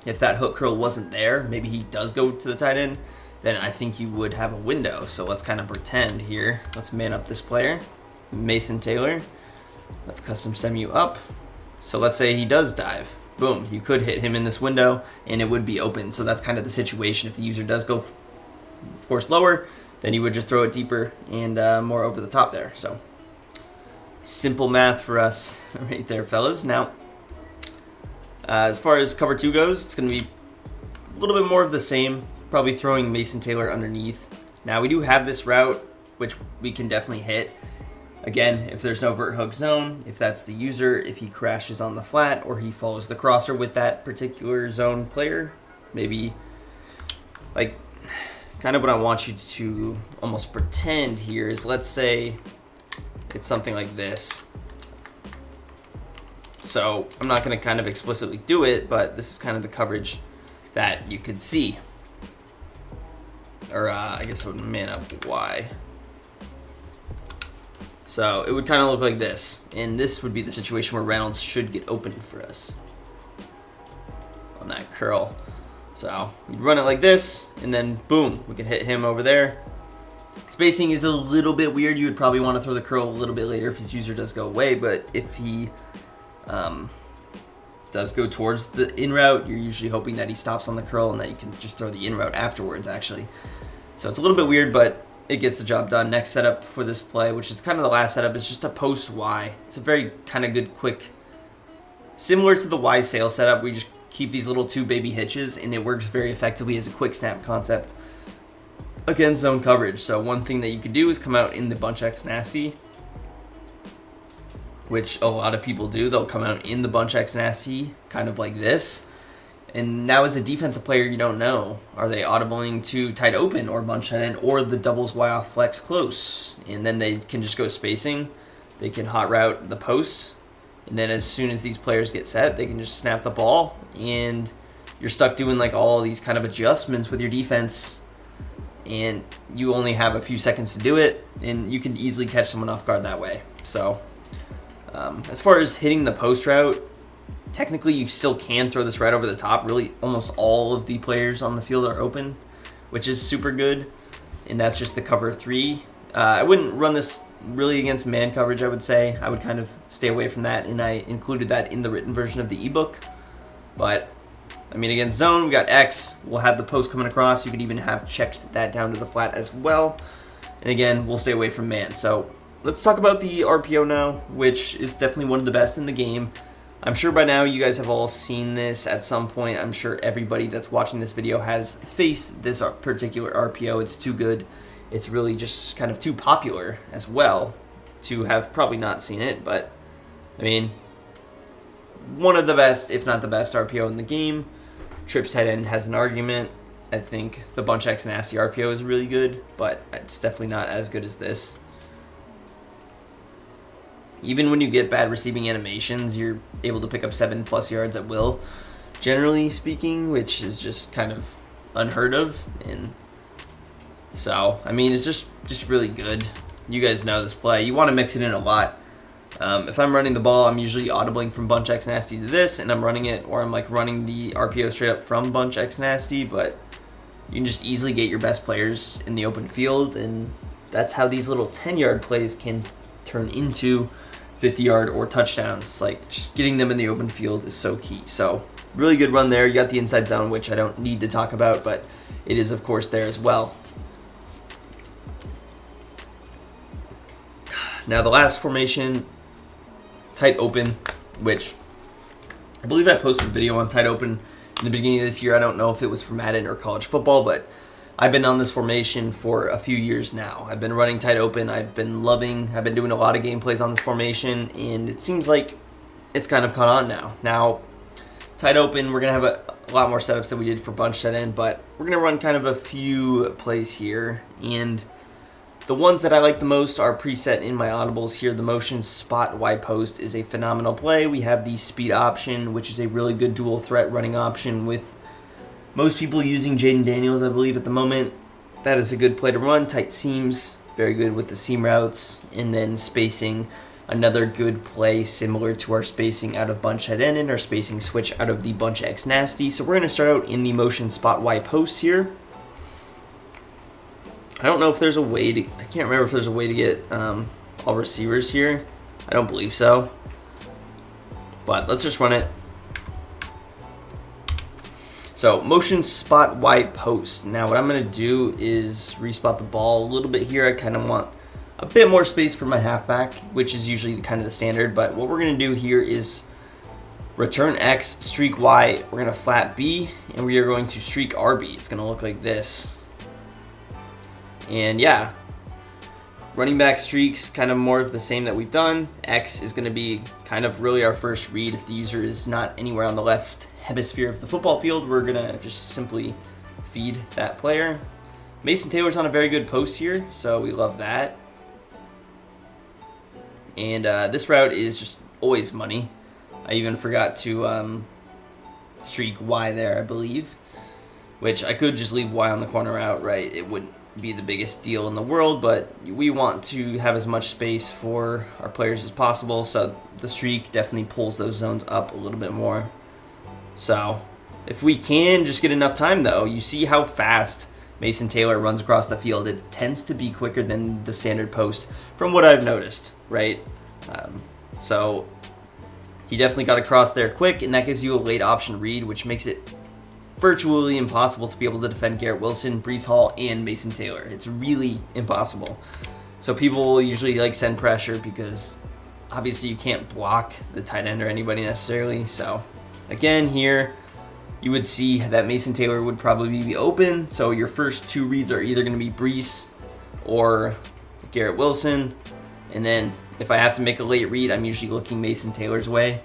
S1: If that hook curl wasn't there, maybe he does go to the tight end, then I think you would have a window. So let's kind of pretend here. Let's man up this player, Mason Taylor. Let's custom stem you up. So let's say he does dive. Boom, you could hit him in this window and it would be open. So that's kind of the situation. If the user does go, of course, lower, then you would just throw it deeper and more over the top there. So simple math for us right there, fellas. Now, as far as cover 2 goes, it's going to be a little bit more of the same. Probably throwing Mason Taylor underneath. Now, we do have this route, which we can definitely hit. Again, if there's no vert hook zone, if that's the user, if he crashes on the flat, or he follows the crosser with that particular zone player, maybe, like, kind of what I want you to almost pretend here is, let's say it's something like this. So I'm not going to kind of explicitly do it, but this is kind of the coverage that you could see. Or I guess I would man up Y. So it would kind of look like this. And this would be the situation where Reynolds should get open for us on that curl. So we'd run it like this, and then boom, we could hit him over there. Spacing is a little bit weird. You would probably want to throw the curl a little bit later if his user does go away, but if he does go towards the in route, you're usually hoping that he stops on the curl and that you can just throw the in route afterwards, actually. So it's a little bit weird, but it gets the job done. Next setup for this play, which is kind of the last setup, is just a post Y. It's a very kind of good, quick, similar to the Y sail setup. We just keep these little 2 baby hitches, and it works very effectively as a quick snap concept. against zone coverage. So one thing that you could do is come out in the bunch X nasty, which a lot of people do. They'll come out in the bunch X nasty, kind of like this. And now as a defensive player, you don't know. Are they audibling to tight open or bunch tight end or the doubles Y off flex close? And then they can just go spacing. They can hot route the post. And then as soon as these players get set, they can just snap the ball. And you're stuck doing like all these kind of adjustments with your defense. And you only have a few seconds to do it. And you can easily catch someone off guard that way. So as far as hitting the post route, technically you still can throw this right over the top. Really, almost all of the players on the field are open, which is super good. And that's just the cover 3. I wouldn't run this really against man coverage, I would say. I would kind of stay away from that, and I included that in the written version of the ebook. But, I mean, against zone, we got X. We'll have the post coming across. You could even have checked that down to the flat as well. And again, we'll stay away from man. So, let's talk about the RPO now, which is definitely one of the best in the game. I'm sure by now you guys have all seen this at some point. I'm sure everybody that's watching this video has faced this particular RPO. It's too good. It's really just kind of too popular as well to have probably not seen it. But, I mean, one of the best, if not the best RPO in the game. Trips tight end has an argument. I think the bunch X nasty RPO is really good, but it's definitely not as good as this. Even when you get bad receiving animations, you're able to pick up 7+ yards at will, generally speaking, which is just kind of unheard of. And so, I mean, it's just really good. You guys know this play. You want to mix it in a lot. If I'm running the ball, I'm usually audibling from bunch X nasty to this, and I'm running it, or I'm like running the RPO straight up from bunch X nasty, but you can just easily get your best players in the open field, and that's how these little 10-yard plays can turn into 50-yard or touchdowns. Like, just getting them in the open field is so key. So, really good run there. You got the inside zone, which I don't need to talk about, but it is, of course, there as well. Now, the last formation, tight open, which I believe I posted a video on tight open in the beginning of this year. I don't know if it was for Madden or college football, but I've been on this formation for a few years now. I've been running tight open. I've been doing a lot of gameplays on this formation, and it seems like it's kind of caught on now. Now, tight open, we're going to have a lot more setups than we did for bunch tight end, but we're going to run kind of a few plays here, and the ones that I like the most are preset in my audibles here. The motion spot Y post is a phenomenal play. We have the speed option, which is a really good dual threat running option with most people using Jaden Daniels, I believe, at the moment. That is a good play to run. Tight seams, very good with the seam routes. And then spacing, another good play similar to our spacing out of bunch tight end and our spacing switch out of the bunch X nasty. So we're going to start out in the motion spot Y post here. I don't know if there's a way to, I can't remember if there's a way to get all receivers here. I don't believe so. But let's just run it. So, motion spot Y post. Now, what I'm going to do is respot the ball a little bit here. I kind of want a bit more space for my halfback, which is usually kind of the standard. But what we're going to do here is return X, streak Y. We're going to flat B, and we are going to streak RB. It's going to look like this. And yeah, running back streaks, kind of more of the same that we've done. X is going to be kind of really our first read. If the user is not anywhere on the left hemisphere of the football field, we're going to just simply feed that player. Mason Taylor's on a very good post here, so we love that. And this route is just always money. I even forgot to streak Y there, I believe, which I could just leave Y on the corner route, right? It wouldn't be the biggest deal in the world, but we want to have as much space for our players as possible, so the streak definitely pulls those zones up a little bit more. So if we can just get enough time, though, you see how fast Mason Taylor runs across the field. It tends to be quicker than the standard post from what I've noticed, right? So he definitely got across there quick, and that gives you a late option read, which makes it virtually impossible to be able to defend Garrett Wilson, Breece Hall, and Mason Taylor. It's really impossible. So people usually like send pressure because obviously you can't block the tight end or anybody necessarily. So again, here you would see that Mason Taylor would probably be open. So your first 2 reads are either going to be Brees or Garrett Wilson. And then if I have to make a late read, I'm usually looking Mason Taylor's way.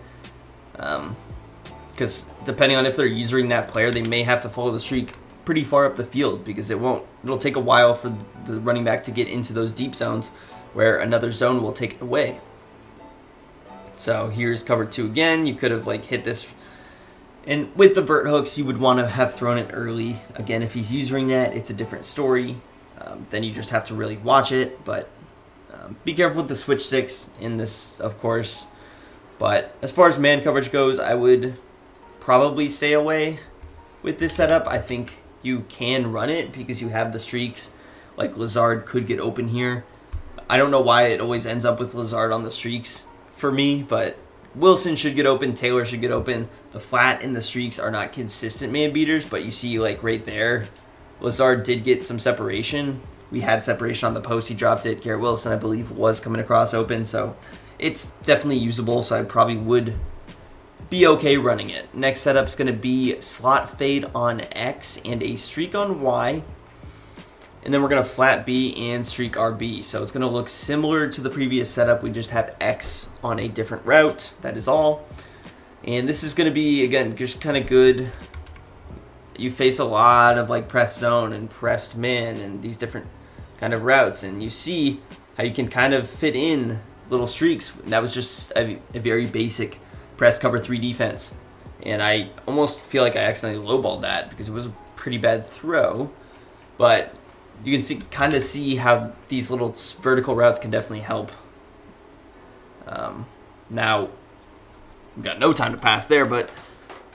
S1: Because depending on if they're using that player, they may have to follow the streak pretty far up the field, because it'll take a while for the running back to get into those deep zones where another zone will take it away. So here's cover 2 again. You could have like hit this, and with the vert hooks, you would want to have thrown it early. Again, if he's using that, it's a different story. Then you just have to really watch it, but be careful with the switch 6 in this, of course. But as far as man coverage goes, I would probably stay away with this setup. I think you can run it because you have the streaks. Like Lazard could get open here. I don't know why it always ends up with Lazard on the streaks for me, but Wilson should get open, Taylor should get open. The flat and the streaks are not consistent man beaters, but you see like right there, Lazard did get some separation. We had separation on the post, he dropped it. Garrett Wilson, I believe, was coming across open, so it's definitely usable, so I probably would be okay running it. Next setup is going to be slot fade on X and a streak on Y. And then we're going to flat B and streak RB. So it's going to look similar to the previous setup. We just have X on a different route. That is all. And this is going to be, again, just kind of good. You face a lot of like press zone and pressed man and these different kind of routes. And you see how you can kind of fit in little streaks. And that was just a very basic press cover 3 defense, and I almost feel like I accidentally lowballed that because it was a pretty bad throw, but you can kind of see how these little vertical routes can definitely help. Now we've got no time to pass there, but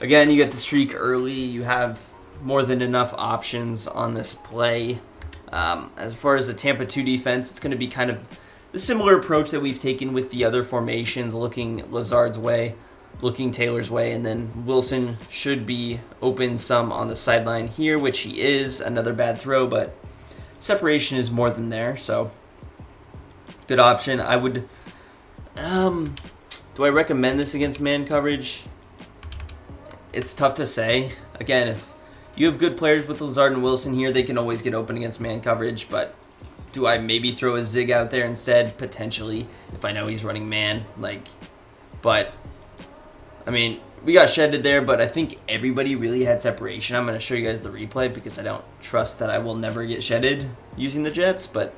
S1: again, you get the streak early. You have more than enough options on this play. As far as the Tampa 2 defense, it's going to be kind of the similar approach that we've taken with the other formations, looking Lazard's way, looking Taylor's way, and then Wilson should be open some on the sideline here, which he is. Another bad throw, but separation is more than there, so good option. I would, do I recommend this against man coverage? It's tough to say. Again, if you have good players with Lazard and Wilson here, they can always get open against man coverage, but do I maybe throw a zig out there instead? Potentially, if I know he's running man, but I mean, we got shedded there, but I think everybody really had separation. I'm going to show you guys the replay because I don't trust that I will never get shedded using the Jets, but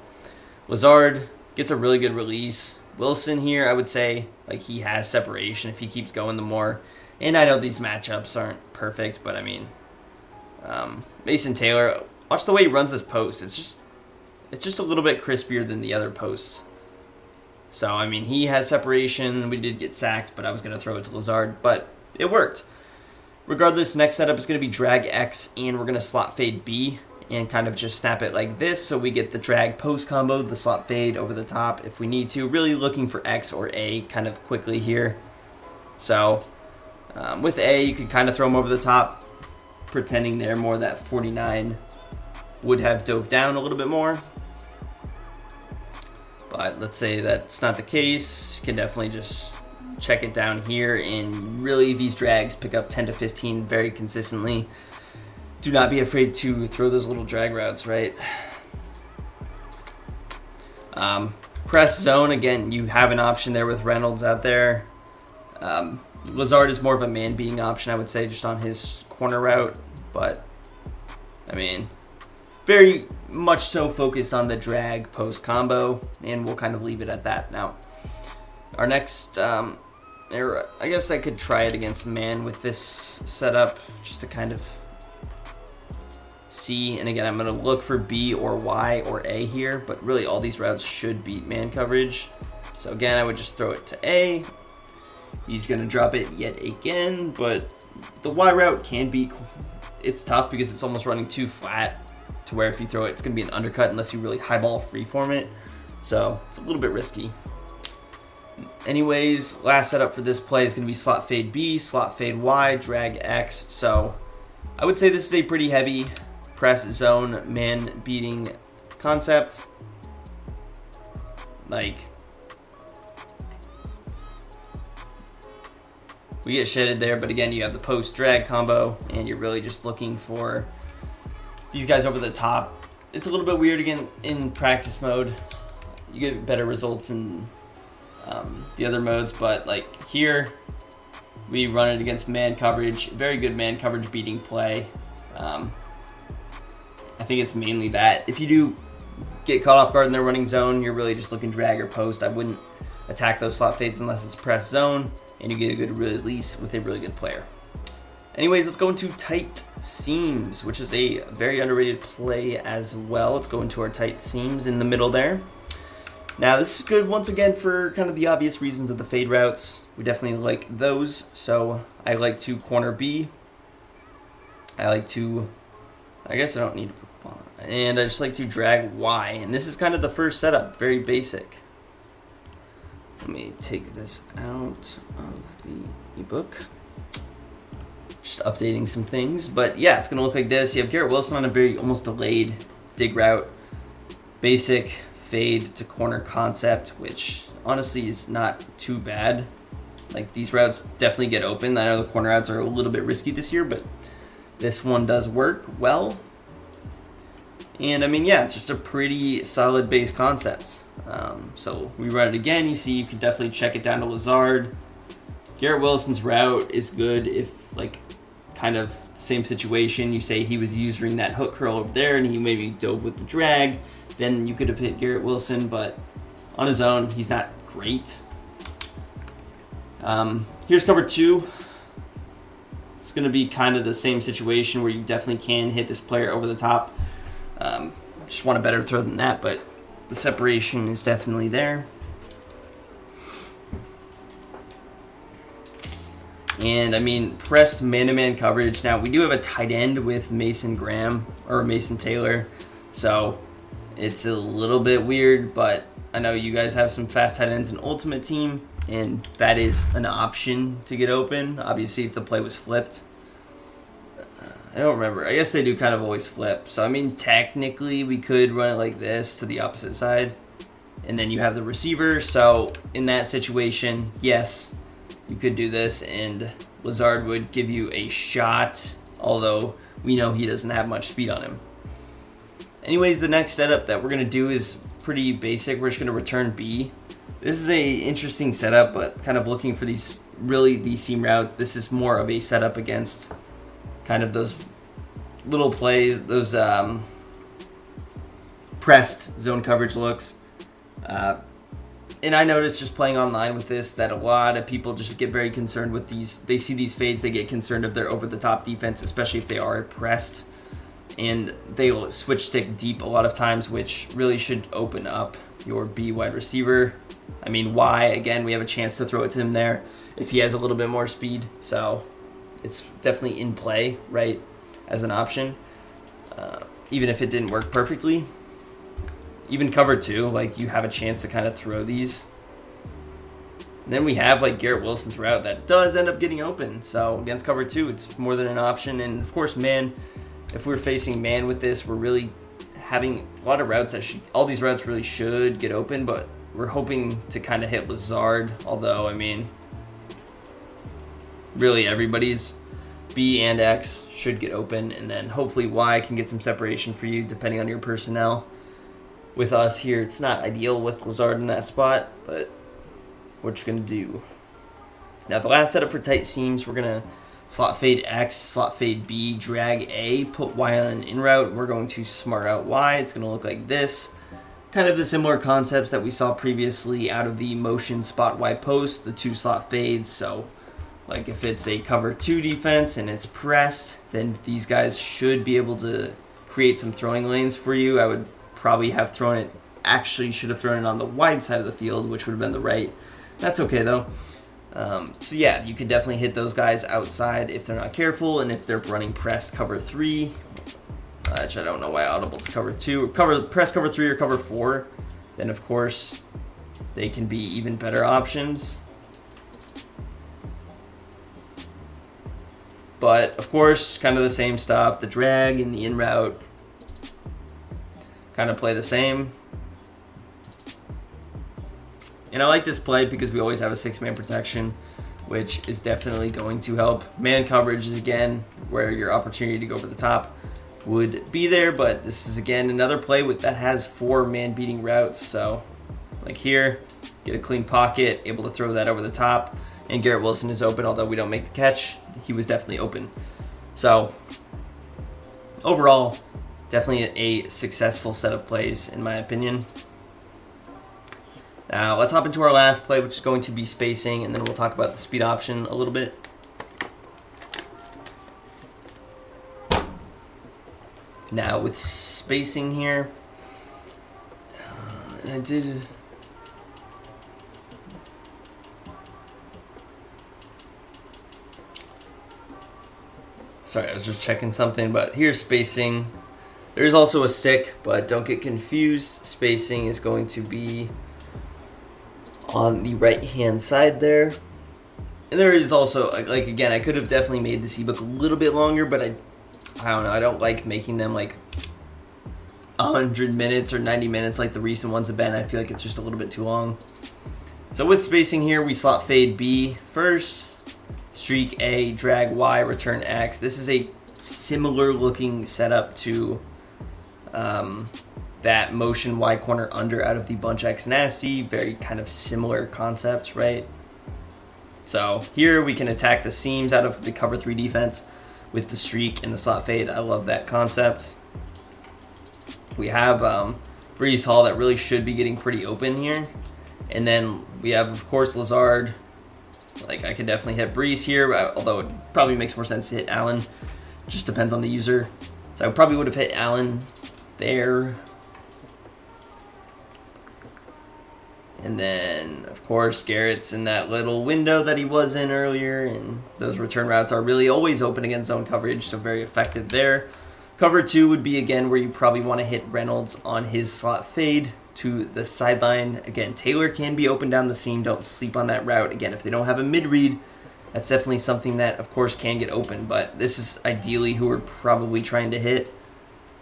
S1: Lazard gets a really good release. Wilson here, I would say, like, he has separation if he keeps going the more. And I know these matchups aren't perfect, but I mean, Mason Taylor, watch the way he runs this post. It's just a little bit crispier than the other posts. So, I mean, he has separation. We did get sacked, but I was going to throw it to Lazard, but it worked. Regardless, next setup is going to be drag X, and we're going to slot fade B and kind of just snap it like this, so we get the drag post combo, the slot fade over the top if we need to. Really looking for X or A kind of quickly here. So, with A, you could kind of throw them over the top, pretending they're more that 49 would have dove down a little bit more. But let's say that's not the case. You can definitely just check it down here, and really these drags pick up 10 to 15 very consistently. Do not be afraid to throw those little drag routes, right? Press zone, again, you have an option there with Reynolds out there. Lazard is more of a man beating option, I would say, just on his corner route. But, I mean, very much so focused on the drag post combo, and we'll kind of leave it at that. Now, our next, I guess I could try it against man with this setup just to kind of see. And again, I'm going to look for B or Y or A here, but really all these routes should beat man coverage. So again, I would just throw it to A. He's going to drop it yet again, but the Y route can be, it's tough because it's almost running too flat to where if you throw it, it's going to be an undercut unless you really highball freeform it. So it's a little bit risky. Anyways, last setup for this play is going to be slot fade B, slot fade Y, drag X. So I would say this is a pretty heavy press zone man beating concept. Like, we get shedded there. But again, you have the post drag combo, and you're really just looking for these guys over the top. It's a little bit weird again in practice mode. You get better results in the other modes, but like here, we run it against man coverage. Very good man coverage beating play. I think it's mainly that. If you do get caught off guard in their running zone, you're really just looking drag or post. I wouldn't attack those slot fades unless it's press zone, and you get a good release with a really good player. Anyways, let's go into tight seams, which is a very underrated play as well. Let's go into our tight seams in the middle there. Now, this is good once again for kind of the obvious reasons of the fade routes. We definitely like those. So I like to corner B. I guess I don't need to put bond. And I just like to drag Y. And this is kind of the first setup, very basic. Let me take this out of the ebook. Just updating some things. But yeah, it's going to look like this. You have Garrett Wilson on a very almost delayed dig route. Basic fade to corner concept, which honestly is not too bad. Like, these routes definitely get open. I know the corner routes are a little bit risky this year, but this one does work well. And I mean, yeah, it's just a pretty solid base concept. So we run it again. You see, you can definitely check it down to Lazard. Garrett Wilson's route is good if, like, kind of the same situation. You say he was using that hook curl over there and he maybe dove with the drag. Then you could have hit Garrett Wilson, but on his own, he's not great. Here's cover 2. It's going to be kind of the same situation where you definitely can hit this player over the top. Just want a better throw than that, but the separation is definitely there. And I mean, pressed man-to-man coverage. Now, we do have a tight end with Mason Taylor, so it's a little bit weird, but I know you guys have some fast tight ends in Ultimate Team, and that is an option to get open. Obviously, if the play was flipped. I don't remember. I guess they do kind of always flip. So, I mean, technically, we could run it like this to the opposite side, and then you have the receiver. So, in that situation, yes, you could do this, and Lazard would give you a shot, although we know he doesn't have much speed on him. Anyways, the next setup that we're going to do is pretty basic. We're just going to return B. This is a interesting setup, but kind of looking for these seam routes. This is more of a setup against kind of those little plays, those pressed zone coverage looks. And I noticed just playing online with this that a lot of people just get very concerned with these. They see these fades, they get concerned if they're over the top defense, especially if they are pressed. And they will switch stick deep a lot of times, which really should open up your B wide receiver. I mean, Y, again, we have a chance to throw it to him there if he has a little bit more speed. So it's definitely in play, right, as an option, even if it didn't work perfectly. Even cover 2, like, you have a chance to kind of throw these. And then we have, like, Garrett Wilson's route that does end up getting open. So against cover 2, it's more than an option. And, of course, man, if we're facing man with this, we're really having a lot of routes that all these routes really should get open, but we're hoping to kind of hit Lazard, although, I mean, really everybody's B and X should get open, and then hopefully Y can get some separation for you depending on your personnel. With us here, it's not ideal with Lazard in that spot, but we're just going to do. Now, the last setup for tight seams, we're going to slot fade X, slot fade B, drag A, put Y on an in route. We're going to smart out Y. It's going to look like this. Kind of the similar concepts that we saw previously out of the motion spot Y post, the 2 slot fades. So, like, if it's a cover 2 defense and it's pressed, then these guys should be able to create some throwing lanes for you. I would probably have thrown it, actually should have thrown it on the wide side of the field, which would have been the right. That's okay, though. So yeah, you could definitely hit those guys outside if they're not careful, and if they're running press cover 3, which I don't know why audible to cover 2, press cover 3 or cover 4, then of course they can be even better options. But of course, kind of the same stuff. The drag and the in route kind of play the same. And I like this play because we always have a 6-man protection. which is definitely going to help. Man coverage is again where your opportunity to go over the top would be there, but this is again another play that has 4 man beating routes. So like here, get a clean pocket, able to throw that over the top, and Garrett Wilson is open, although we don't make the catch. He was definitely open. So overall, definitely a successful set of plays in my opinion. Now let's hop into our last play, which is going to be spacing, and then we'll talk about the speed option a little bit. Now with spacing here, sorry, I was just checking something, but here's spacing. There's also a stick, but don't get confused. Spacing is going to be on the right hand side there. And there is also, like again, I could have definitely made this ebook a little bit longer, but I don't know, I don't like making them like 100 minutes or 90 minutes like the recent ones have been. I feel like it's just a little bit too long. So with spacing here, we slot fade B first, streak A, drag Y, return X. This is a similar looking setup to that motion Y corner under out of the bunch X nasty. Very kind of similar concept, right? So here we can attack the seams out of the cover 3 defense with the streak and the slot fade. I love that concept. We have Breece Hall that really should be getting pretty open here. And then we have, of course, Lazard. Like, I could definitely hit Breece here, although it probably makes more sense to hit Allen. Just depends on the user. So I probably would have hit Allen there. And then, of course, Garrett's in that little window that he was in earlier, and those return routes are really always open against zone coverage, so very effective there. Cover 2 would be, again, where you probably want to hit Reynolds on his slot fade to the sideline. Again, Taylor can be open down the seam. Don't sleep on that route. Again, if they don't have a mid-read, that's definitely something that, of course, can get open, but this is ideally who we're probably trying to hit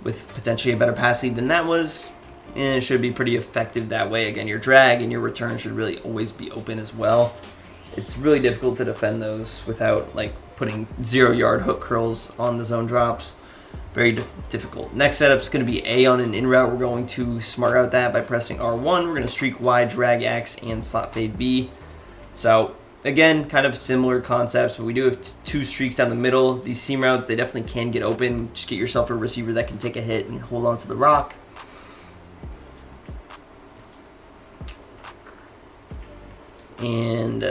S1: with potentially a better pass lead than that was. And it should be pretty effective that way. Again, your drag and your return should really always be open as well. It's really difficult to defend those without like putting 0-yard hook curls on the zone drops. Very difficult. Next setup is going to be A on an in route. We're going to smart out that by pressing R1. We're going to streak Y, drag X, and slot fade B. So again, kind of similar concepts, but we do have 2 streaks down the middle. These seam routes, they definitely can get open. Just get yourself a receiver that can take a hit and hold on to the rock. And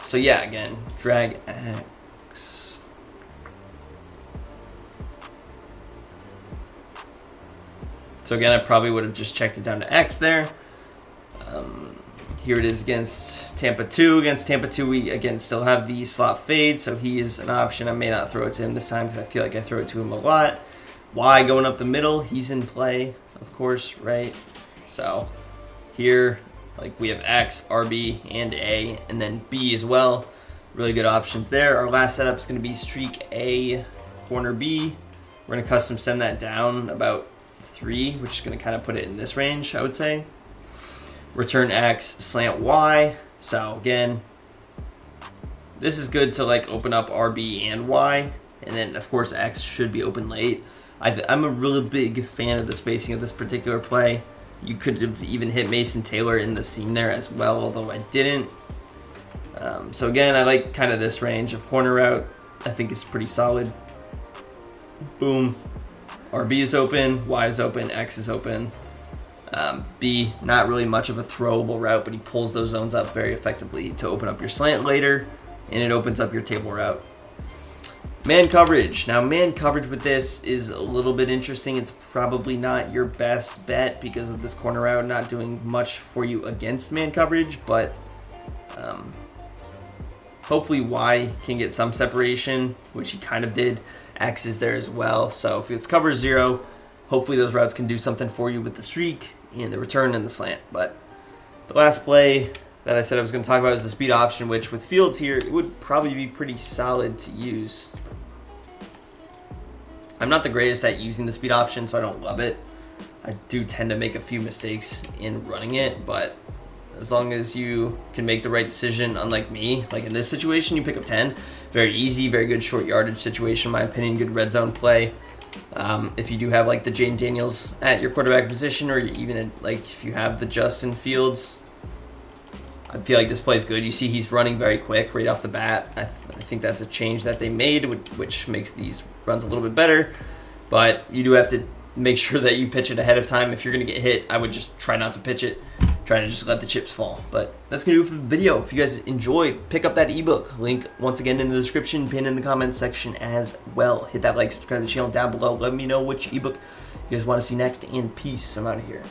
S1: so yeah, again, drag X. So again, I probably would have just checked it down to X there. Here it is against Tampa 2. Against Tampa 2, we again still have the slot fade, so he is an option. I may not throw it to him this time because I feel like I throw it to him a lot. Y going up the middle, he's in play, of course, right? So here, like we have X, RB, and A, and then B as well. Really good options there. Our last setup is going to be streak A, corner B. We're going to custom send that down about 3, which is going to kind of put it in this range, I would say. Return X, slant Y. So again, this is good to like open up RB and Y, and then of course X should be open late. I'm a really big fan of the spacing of this particular play. You could have even hit Mason Taylor in the seam there as well, although I didn't. So again, I like kind of this range of corner route. I think is pretty solid. Boom. RB is open, Y is open, X is open. B, not really much of a throwable route, but he pulls those zones up very effectively to open up your slant later, and it opens up your table route. Man coverage. Now, man coverage with this is a little bit interesting. It's probably not your best bet because of this corner route not doing much for you against man coverage, but hopefully Y can get some separation, which he kind of did. X is there as well. So if it's cover 0, hopefully those routes can do something for you with the streak and the return and the slant. But the last play that I said I was going to talk about is the speed option, which with Fields here, it would probably be pretty solid to use. I'm not the greatest at using the speed option, so I don't love it. I do tend to make a few mistakes in running it, but as long as you can make the right decision. Unlike me, like in this situation, you pick up 10. Very easy, very good short yardage situation, in my opinion. Good red zone play. If you do have like the Jaden Daniels at your quarterback position, or even like if you have the Justin Fields, I feel like this play is good. You see he's running very quick right off the bat. I think that's a change that they made, which makes these runs a little bit better. But you do have to make sure that you pitch it ahead of time. If you're going to get hit, I would just try not to pitch it. Try to just let the chips fall. But that's going to do it for the video. If you guys enjoyed, pick up that ebook. Link, once again, in the description, pinned in the comments section as well. Hit that like, subscribe to the channel down below. Let me know which ebook you guys want to see next. And peace. I'm out of here.